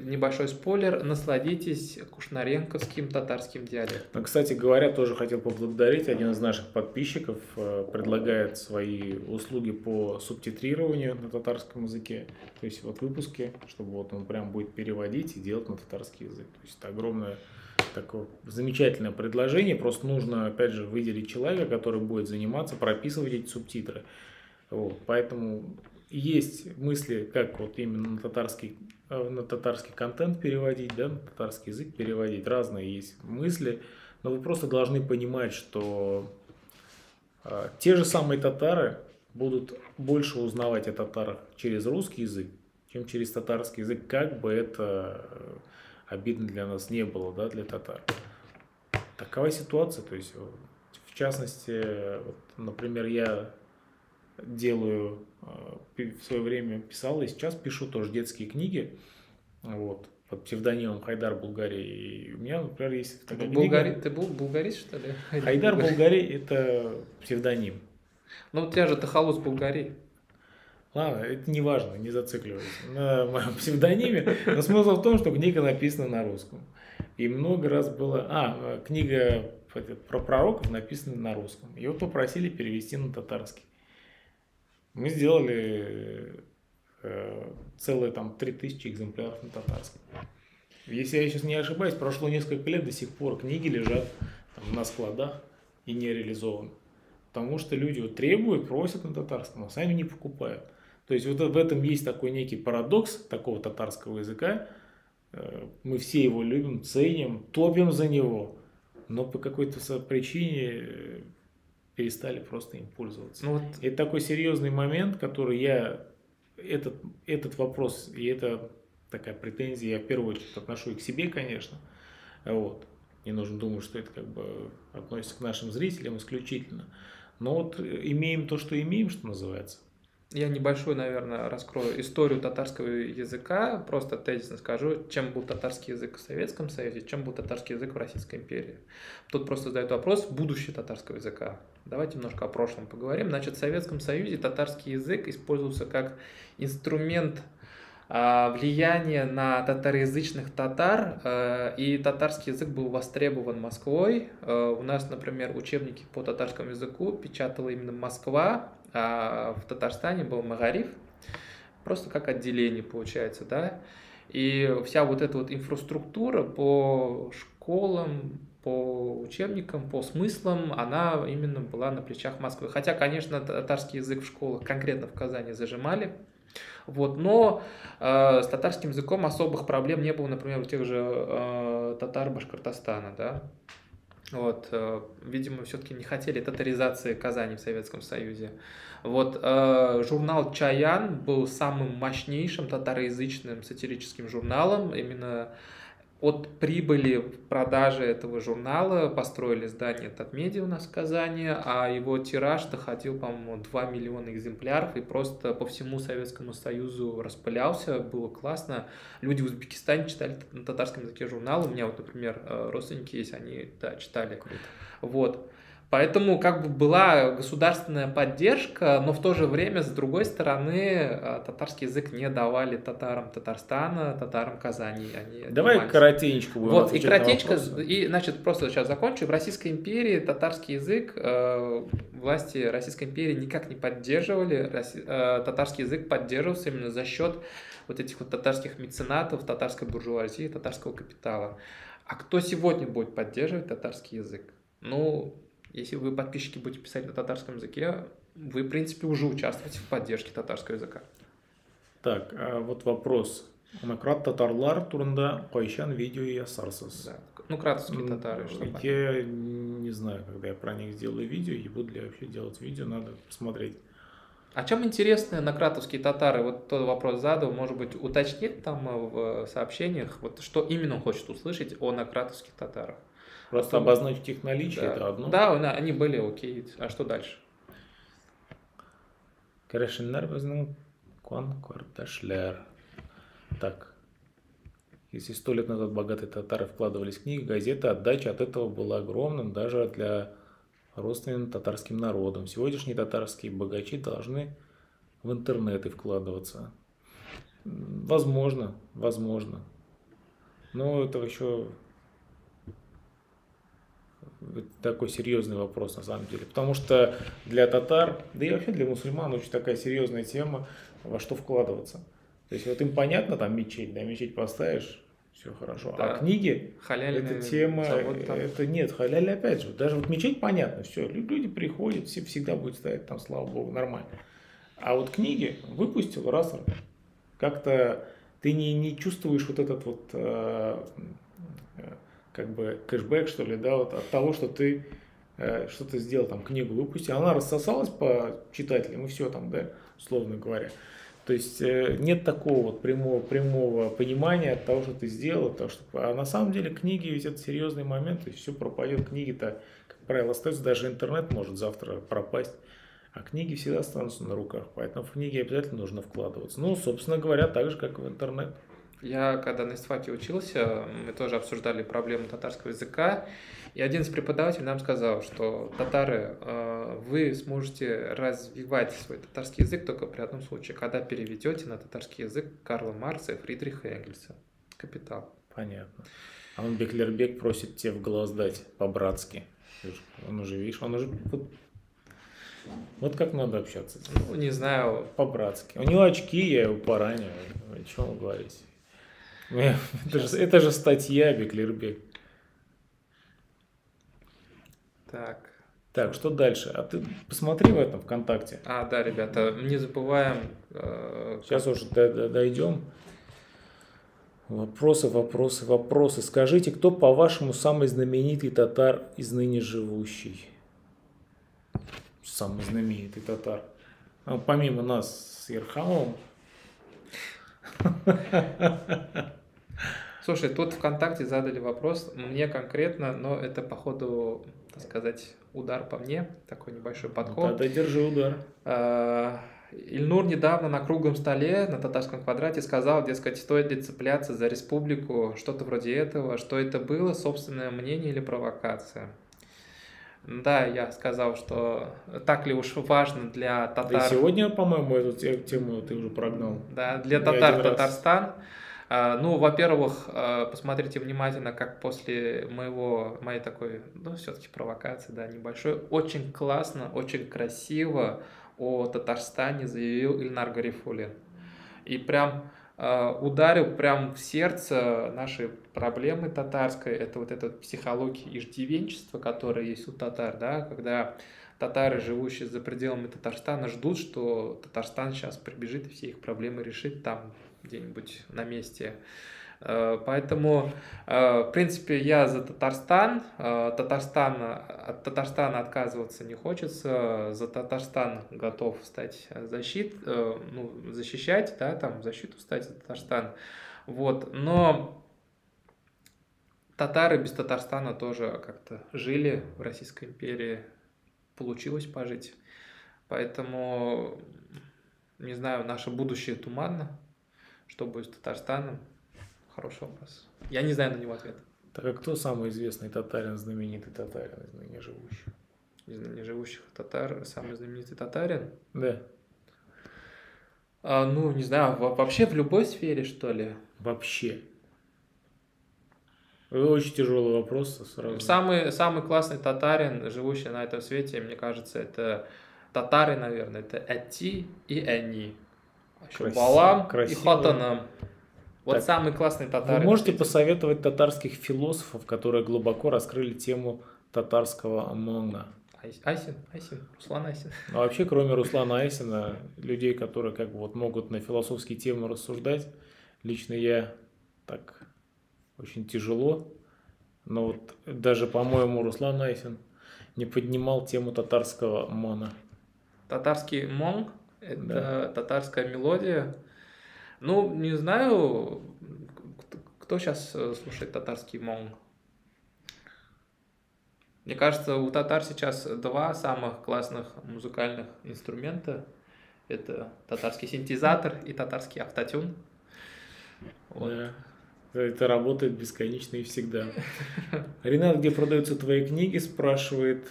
небольшой спойлер, насладитесь кушнаренковским татарским диалектом. Кстати говоря, тоже хотел поблагодарить, один из наших подписчиков предлагает свои услуги по субтитрированию на татарском языке, то есть вот выпуски, чтобы вот он прям будет переводить и делать на татарский язык. То есть это огромное такое замечательное предложение, просто нужно опять же выделить человека, который будет заниматься, прописывать эти субтитры. Вот, поэтому есть мысли, как вот именно на татарский контент переводить, да, на татарский язык переводить. Разные есть мысли, но вы просто должны понимать, что те же самые татары будут больше узнавать о татарах через русский язык, чем через татарский язык, как бы это обидно для нас не было, да, для татар. Такова ситуация, то есть В частности, вот, например, я делаю, в свое время писал и сейчас пишу тоже детские книги, вот, под псевдонимом Хайдар Булгари. И у меня, например, есть такая книга. Ты был булгарист, что ли? Хайдар Булгари – это псевдоним. Ну, у тебя же Тахалус Булгари. Ладно, это не важно, не зацикливайся на моем псевдониме. Но смысл в том, что книга написана на русском. И много раз было... книга про пророков написана на русском. Ее попросили перевести на татарский. Мы сделали целые там 3000 экземпляров на татарском. Если я сейчас не ошибаюсь, прошло несколько лет, до сих пор книги лежат там на складах и не реализованы. Потому что люди вот требуют, просят на татарском, а сами не покупают. То есть вот в этом есть такой некий парадокс такого татарского языка. Мы все его любим, ценим, топим за него, но по какой-то причине перестали просто им пользоваться. Ну, вот. Это такой серьезный момент, который этот вопрос, и это такая претензия, я в первую очередь отношу и к себе, конечно. Вот. Не нужно думать, что это как бы относится к нашим зрителям исключительно. Но вот имеем то, что имеем, что называется. Я небольшой, наверное, раскрою историю татарского языка, просто тезисно скажу, чем был татарский язык в Советском Союзе, чем был татарский язык в Российской империи. Тут просто задают вопрос будущее татарского языка. Давайте немножко о прошлом поговорим. Значит, в Советском Союзе татарский язык использовался как инструмент влияния на татароязычных татар, и татарский язык был востребован Москвой. У нас, например, учебники по татарскому языку печатала именно Москва, а в Татарстане был Магариф, просто как отделение получается, да. И вся вот эта вот инфраструктура по школам, по учебникам, по смыслам, она именно была на плечах Москвы. Хотя, конечно, татарский язык в школах, конкретно в Казани, зажимали. Вот, но с татарским языком особых проблем не было, например, у тех же татар Башкортостана, да. Вот, видимо, все-таки не хотели татаризации Казани в Советском Союзе. Вот, журнал «Чаян» был самым мощнейшим татароязычным сатирическим журналом. Именно от прибыли в продаже этого журнала построили здание Татмедиа у нас в Казани, а его тираж доходил, по-моему, 2 миллиона экземпляров и просто по всему Советскому Союзу распылялся, было классно. Люди в Узбекистане читали на татарском языке журнал, у меня вот, например, родственники есть, они, да, читали. Круто. Вот. Поэтому как бы была государственная поддержка, но в то же время, с другой стороны, татарский язык не давали татарам Татарстана, татарам Казани. Давай коротенько будем вот, и коротенько, и, значит, просто сейчас закончу. В Российской империи татарский язык, власти Российской империи никак не поддерживали, татарский язык поддерживался именно за счет вот этих вот татарских меценатов, татарской буржуазии, татарского капитала. А кто сегодня будет поддерживать татарский язык? Ну, если вы, подписчики, будете писать на татарском языке, вы, в принципе, уже участвуете в поддержке татарского языка. Так, а вот вопрос. Накрат татарлар турында кайчан видео ясарсыз. Да. Ну, кратовские татары. Я не знаю, когда я про них сделаю видео, и буду ли я вообще делать видео, надо посмотреть. А чем интересны накратовские татары? Вот тот вопрос задал, может быть, уточнит там в сообщениях, вот что именно он хочет услышать о накратовских татарах. Просто обозначить их наличие, да. Это одно. Да, они были окей. А что дальше? Керешиннер безнең кардәшләр. Так. Если 100 лет назад богатые татары вкладывались в книги, газеты, отдача от этого была огромным даже для родственным татарским народам. Сегодняшние татарские богачи должны в интернеты вкладываться. Возможно. Но это еще такой серьезный вопрос на самом деле. Потому что для татар, да и вообще для мусульман очень такая серьезная тема, во что вкладываться. То есть вот им понятно, там мечеть, да, мечеть поставишь, все хорошо. Да. А книги, эта тема, это нет, халяль опять же. Даже вот мечеть понятно, все, люди приходят, все всегда будет стоять там, слава богу, нормально. А вот книги выпустил раз, как-то ты не чувствуешь вот этот вот как бы кэшбэк, что ли, да, вот от того, что ты что-то сделал, там, книгу выпустил, она рассосалась по читателям, и все там, да, условно говоря. То есть нет такого вот прямого понимания от того, что ты сделал, того, что... а на самом деле книги ведь это серьезный момент, то есть все пропадет, книги-то, как правило, остается, даже интернет может завтра пропасть, а книги всегда останутся на руках, поэтому в книги обязательно нужно вкладываться. Ну, собственно говоря, так же, как и в интернет. Я когда на ИСТФАКе учился, мы тоже обсуждали проблему татарского языка, и один из преподавателей нам сказал, что татары, вы сможете развивать свой татарский язык только при одном случае, когда переведете на татарский язык Карла Маркса и Фридриха Энгельса. «Капитал». Понятно. А он Беклербек просит тебе в глаз дать по-братски. Он уже, видишь, он уже... Вот как надо общаться. Ну, не знаю. По-братски. У него очки, я его поранил. О чем вы говорите? Это же статья, Беклербек. Так, что дальше? А ты посмотри в этом ВКонтакте. Да, ребята, не забываем. Сейчас уже дойдем. Вопросы. Скажите, кто, по-вашему, самый знаменитый татар из ныне живущий? Самый знаменитый татар. Помимо нас с Ерхамовым. Слушай, тут ВКонтакте задали вопрос, мне конкретно, но это, походу, так сказать, удар по мне, такой небольшой подкоп. Тогда держи удар. Ильнур недавно на круглом столе на татарском квадрате сказал, дескать, стоит ли цепляться за республику, что-то вроде этого, что это было, собственное мнение или провокация. Да, я сказал, что так ли уж важно для татар... Да и сегодня, по-моему, эту тему ты уже прогнал. Да, для татар Татарстан. Ну, во-первых, посмотрите внимательно, как после моей такой, ну, все-таки провокации, да, небольшой, очень классно, очень красиво о Татарстане заявил Ильнар Гарифуллин. И прям ударил прям в сердце нашей проблемы татарской, это вот эта психология иждивенчества, которая есть у татар, да, когда татары, живущие за пределами Татарстана, ждут, что Татарстан сейчас прибежит и все их проблемы решит там где-нибудь на месте. Поэтому, в принципе, я за Татарстан. От Татарстана отказываться не хочется. За Татарстан готов стать защищать, да, там, защиту стать за Татарстан. Вот. Но татары без Татарстана тоже как-то жили в Российской империи. Получилось пожить. Поэтому, не знаю, наше будущее туманно. Что будет с Татарстаном? Хороший вопрос. Я не знаю на него ответа. Так а кто самый известный татарин, знаменитый татарин из ныне живущих? Из ныне живущих татар, самый знаменитый татарин? Да. Ну, не знаю, вообще в любой сфере, что ли? Вообще. Очень тяжелый вопрос сразу. Самый классный татарин, живущий на этом свете, мне кажется, это татары, наверное, это Эти и Эни. Балам и Хатанам. Вот так, самый классный татарин. Вы можете посоветовать татарских философов, которые глубоко раскрыли тему татарского Амона? Руслан Айсин. А вообще, кроме Руслана Айсина, людей, которые как бы вот могут на философские темы рассуждать, лично я так очень тяжело. Но вот даже, по-моему, Руслан Айсин не поднимал тему татарского Мона. Татарский Мон – это татарская мелодия. Ну, не знаю, кто сейчас слушает татарский Мон. Мне кажется, у татар сейчас два самых классных музыкальных инструмента. Это татарский синтезатор и татарский автотюн. Вот. Да. Это работает бесконечно и всегда. Ренат, где продаются твои книги, спрашивает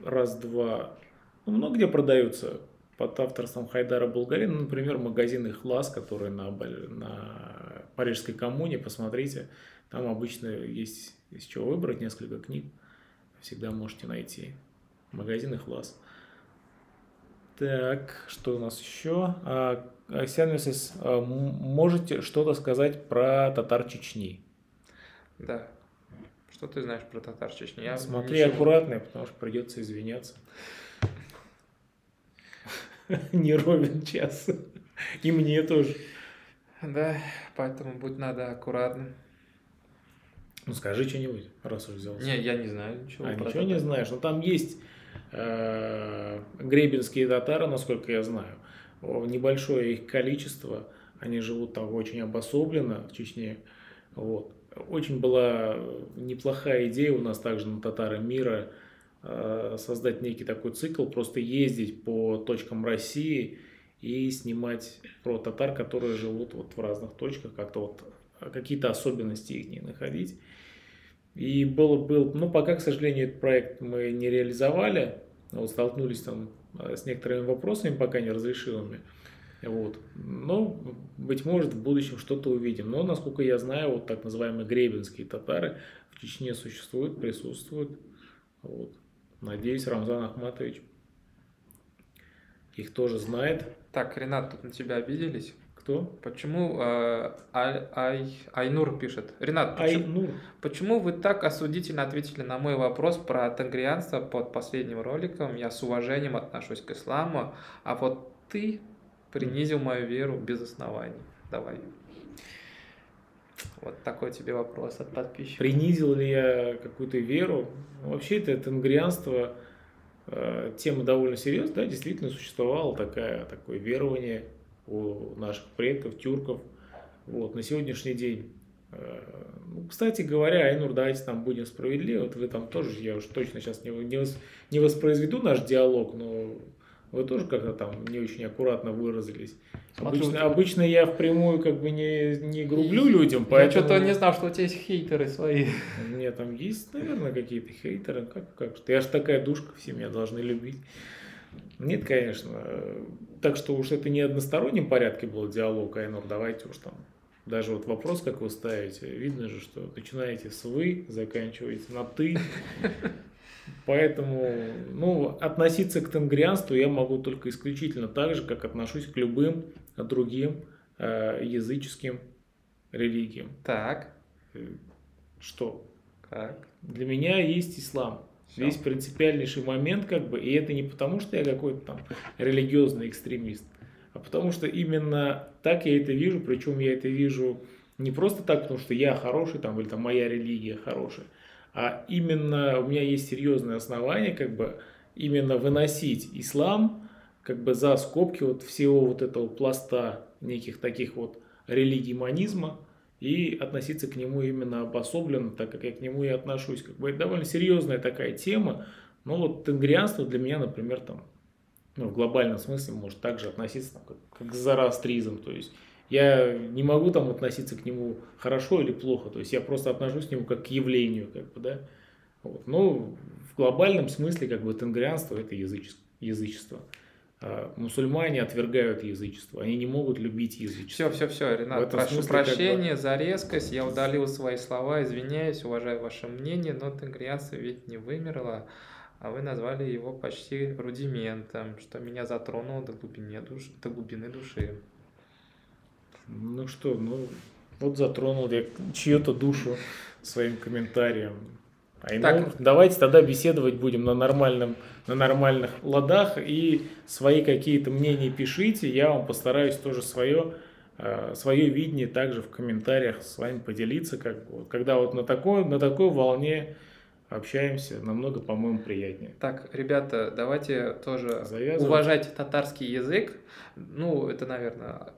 раз-два. Ну, много где продаются под авторством Хайдара Булгарина. Например, магазин «Ихлас», который на Парижской коммуне. Посмотрите, там обычно есть из чего выбрать, несколько книг. Всегда можете найти. Магазин «Ихлас». Так, что у нас еще? Аксианмисис, можете что-то сказать про татар Чечни? Да. Что ты знаешь про татар Чечни? Смотри аккуратно, потому что придется извиняться. Не ровен час. И мне тоже. Да, поэтому будь надо аккуратным. Ну скажи что-нибудь, раз уж взялся. Не, я не знаю ничего. Ничего не знаешь. Но там есть гребенские татары, насколько я знаю. Небольшое их количество. Они живут там очень обособленно в Чечне. Вот. Очень была неплохая идея у нас также на татары мира создать некий такой цикл, просто ездить по точкам России и снимать про татар, которые живут вот в разных точках, как-то вот какие-то особенности их не находить. И ну пока, к сожалению, этот проект мы не реализовали, вот столкнулись там с некоторыми вопросами, пока не разрешимыми. Вот. Но, быть может, в будущем что-то увидим. Но, насколько я знаю, вот так называемые гребенские татары в Чечне существуют, присутствуют. Вот. Надеюсь, Рамзан Ахматович их тоже знает. Так, Ренат, тут на тебя обиделись. Кто? Почему Айнур пишет? Ренат, Айнур. Почему вы так осудительно ответили на мой вопрос про тенгрианство под последним роликом? Я с уважением отношусь к исламу, а вот ты принизил мою веру без оснований. Давай. Вот такой тебе вопрос от подписчиков. Принизил ли я какую-то веру? Вообще-то тенгрианство тема довольно серьезная, да, действительно существовало такое верование у наших предков, тюрков. Вот, на сегодняшний день, кстати говоря, Айнур, давайте там будем справедливы, вот вы там тоже, я уж точно сейчас не воспроизведу наш диалог, но вы тоже как-то там не очень аккуратно выразились. Обычно я впрямую как бы не грублю людям, поэтому... Я что-то не знал, что у тебя есть хейтеры свои. У меня там есть, наверное, какие-то хейтеры. Как? Я же такая душка, все меня должны любить. Нет, конечно. Так что уж это не в одностороннем порядке был диалог, Айнур, давайте уж там. Даже вот вопрос, как вы ставите, видно же, что начинаете с «вы», заканчиваете на «ты». Поэтому, относиться к тенгрианству я могу только исключительно так же, как отношусь к любым другим языческим религиям. Так. Что? Как? Для меня есть ислам. Все. Здесь принципиальнейший момент, как бы, и это не потому, что я какой-то там религиозный экстремист, а потому что именно так я это вижу, причем я это вижу не просто так, потому что я хороший там, или там моя религия хорошая, а именно у меня есть серьезное основание, как бы, именно выносить ислам, как бы, за скобки вот всего вот этого пласта неких таких вот религий манизма и относиться к нему именно обособленно, так как я к нему и отношусь. Как бы, это довольно серьезная такая тема, но вот тенгрианство для меня, например, там, в глобальном смысле может также относиться там, как к зороастризм, то есть я не могу там относиться к нему хорошо или плохо, то есть я просто отношусь к нему как к явлению, как бы, да. Вот. Но в глобальном смысле как бы тенгрианство это язычество. А мусульмане отвергают язычество, они не могут любить язычество. Все, Ренат, прошу прощения за резкость, я удалил свои слова, извиняюсь, уважаю ваше мнение, но тенгрианство ведь не вымерло, а вы назвали его почти рудиментом, что меня затронуло до глубины души. Ну что, вот затронул я чью-то душу своим комментарием. Так, давайте тогда беседовать будем на нормальных ладах и свои какие-то мнения пишите. Я вам постараюсь тоже свое видение также в комментариях с вами поделиться. Когда вот на такой волне общаемся, намного, по-моему, приятнее. Так, ребята, давайте тоже уважать татарский язык. Это, наверное...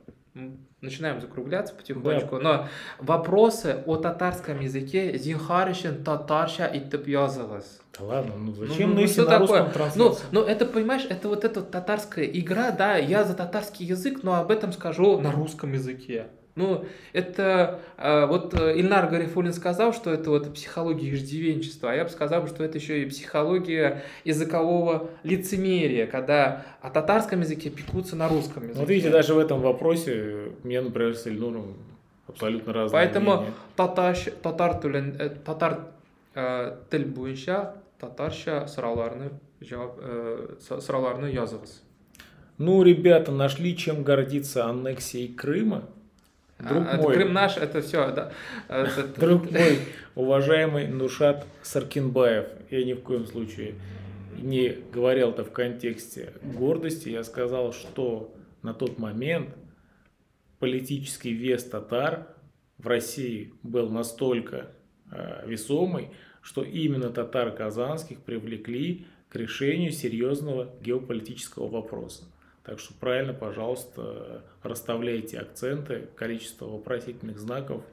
Начинаем закругляться потихонечку, да. Но вопросы о татарском языке зинхаришен татарша и топьязалас. Да ладно, зачем если на русском трансляции? Это, понимаешь, это вот эта татарская игра, да, я за татарский язык, но об этом скажу на русском языке. Это вот Ильнар Гарифуллин сказал, что это вот психология иждивенчества, а я бы сказал, что это еще и психология языкового лицемерия, когда о татарском языке пекутся на русском языке. Вот видите, даже в этом вопросе мне, например, с Ильнуром абсолютно разные Поэтому татар тіл бойынша татарша сұрауларны жазыңыз. Ребята, нашли чем гордиться аннексией Крыма. Крым наш, это все, да. Друг мой, уважаемый Нушат Саркинбаев, я ни в коем случае не говорил это в контексте гордости, я сказал, что на тот момент политический вес татар в России был настолько весомый, что именно татар казанских привлекли к решению серьезного геополитического вопроса. Так что правильно, пожалуйста, расставляйте акценты, количество вопросительных знаков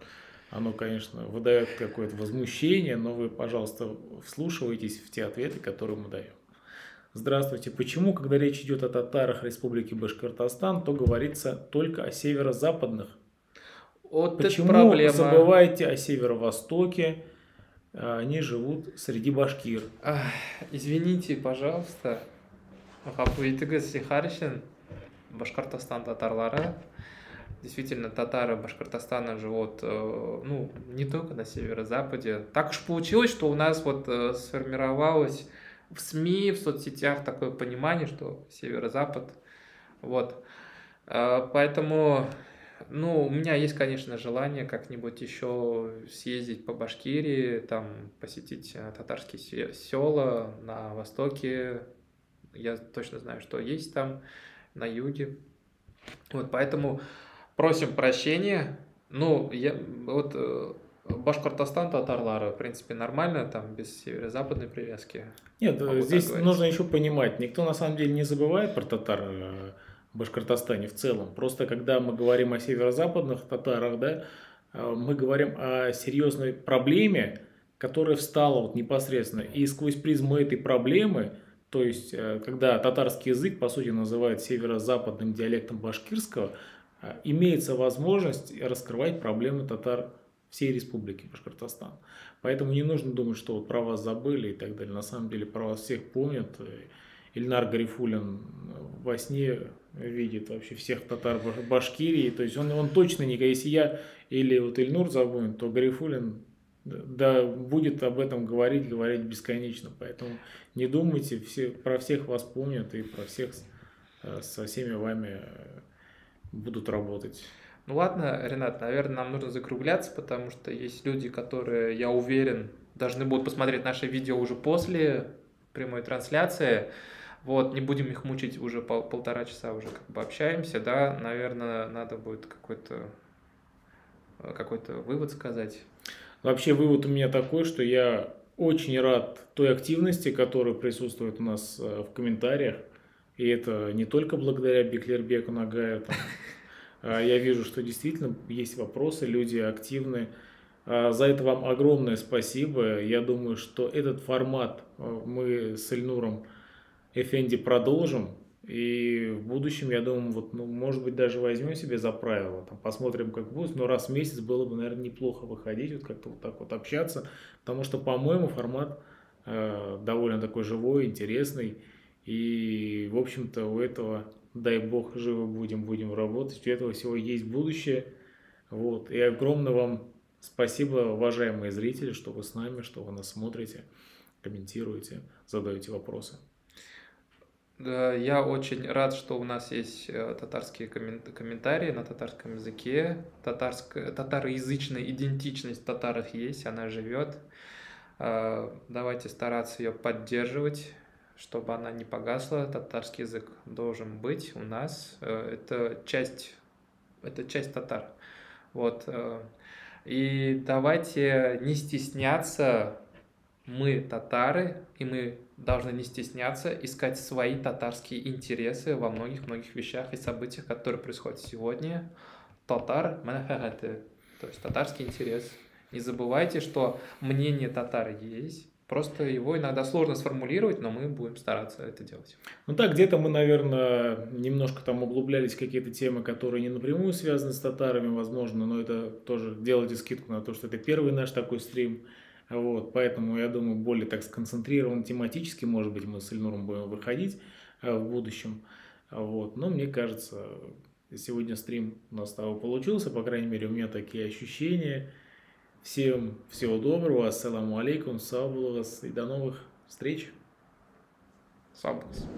Оно, конечно, выдает какое-то возмущение, но вы, пожалуйста, вслушивайтесь в те ответы, которые мы даем. Здравствуйте. Почему, когда речь идет о татарах Республики Башкортостан, то говорится только о северо-западных? Вот это Почему проблема. забываете о северо-востоке? Они живут среди башкир. Извините, пожалуйста. Ғафу Сихаршин, Башкортостан татарлары. Действительно, татары Башкортостана живут, ну, не только на северо-западе. Так уж получилось, что у нас вот сформировалось в СМИ, в соцсетях такое понимание, что северо-запад. Вот. Поэтому, ну, у меня есть, конечно, желание как-нибудь еще съездить по Башкирии, там посетить татарские села на востоке. Я точно знаю, что есть там на юге. Вот, поэтому просим прощения. Ну, Башкортостан татарлары, в принципе, нормально, там без северо-западной привязки. Нет, здесь нужно еще понимать, никто на самом деле не забывает про татар в Башкортостане в целом. Просто когда мы говорим о северо-западных татарах, да, мы говорим о серьезной проблеме, которая встала вот непосредственно. И сквозь призму этой проблемы, то есть когда татарский язык, по сути, называют северо-западным диалектом башкирского, имеется возможность раскрывать проблемы татар всей республики Башкортостан. Поэтому не нужно думать, что вот про вас забыли и так далее. На самом деле про вас всех помнят. Ильнар Гарифуллин во сне видит вообще всех татар Башкирии. То есть он точно не... Если я или вот Ильнур забудем, то Гарифуллин да, будет об этом говорить бесконечно. Поэтому не думайте, про всех вас помнят и про всех со всеми вами будут работать. Ну ладно, Ренат, наверное, нам нужно закругляться, потому что есть люди, которые, я уверен, должны будут посмотреть наше видео уже после прямой трансляции. Вот, не будем их мучить, уже полтора часа уже как бы общаемся, да, наверное, надо будет какой-то вывод сказать. Вообще вывод у меня такой, что я очень рад той активности, которая присутствует у нас в комментариях. И это не только благодаря Беклербеку Нагаеву. Я вижу, что действительно есть вопросы, люди активны. За это вам огромное спасибо. Я думаю, что этот формат мы с Ильнуром Эфенди продолжим. И в будущем, я думаю, вот, ну, может быть, даже возьмем себе за правило. Там, посмотрим, как будет. Но раз в месяц было бы, наверное, неплохо выходить, вот как-то вот так вот общаться. Потому что, по-моему, формат довольно такой живой, интересный. И, в общем-то, у этого, дай бог, живо будем работать. У этого всего есть будущее. Вот. И огромное вам спасибо, уважаемые зрители, что вы с нами, что вы нас смотрите, комментируете, задаете вопросы. Я очень рад, что у нас есть татарские комментарии на татарском языке. Татароязычная идентичность в татарах есть, она живет. Давайте стараться ее поддерживать, чтобы она не погасла. Татарский язык должен быть у нас. Это часть татар. Вот. И давайте не стесняться. Мы татары, и мы должны не стесняться искать свои татарские интересы во многих-многих вещах и событиях, которые происходят сегодня. Татар, то есть татарский интерес. Не забывайте, что мнение татар есть. Просто его иногда сложно сформулировать, но мы будем стараться это делать. Ну так, где-то мы, наверное, немножко там углублялись в какие-то темы, которые не напрямую связаны с татарами, возможно, но это тоже делайте скидку на то, что это первый наш такой стрим. Вот, поэтому, я думаю, более так сконцентрирован тематически, может быть, мы с Ильнуром будем выходить в будущем. Вот, но мне кажется, сегодня стрим у нас того получился, по крайней мере, у меня такие ощущения. Всем всего доброго, ассаламу алейкум, сау вас и до новых встреч. Сабус.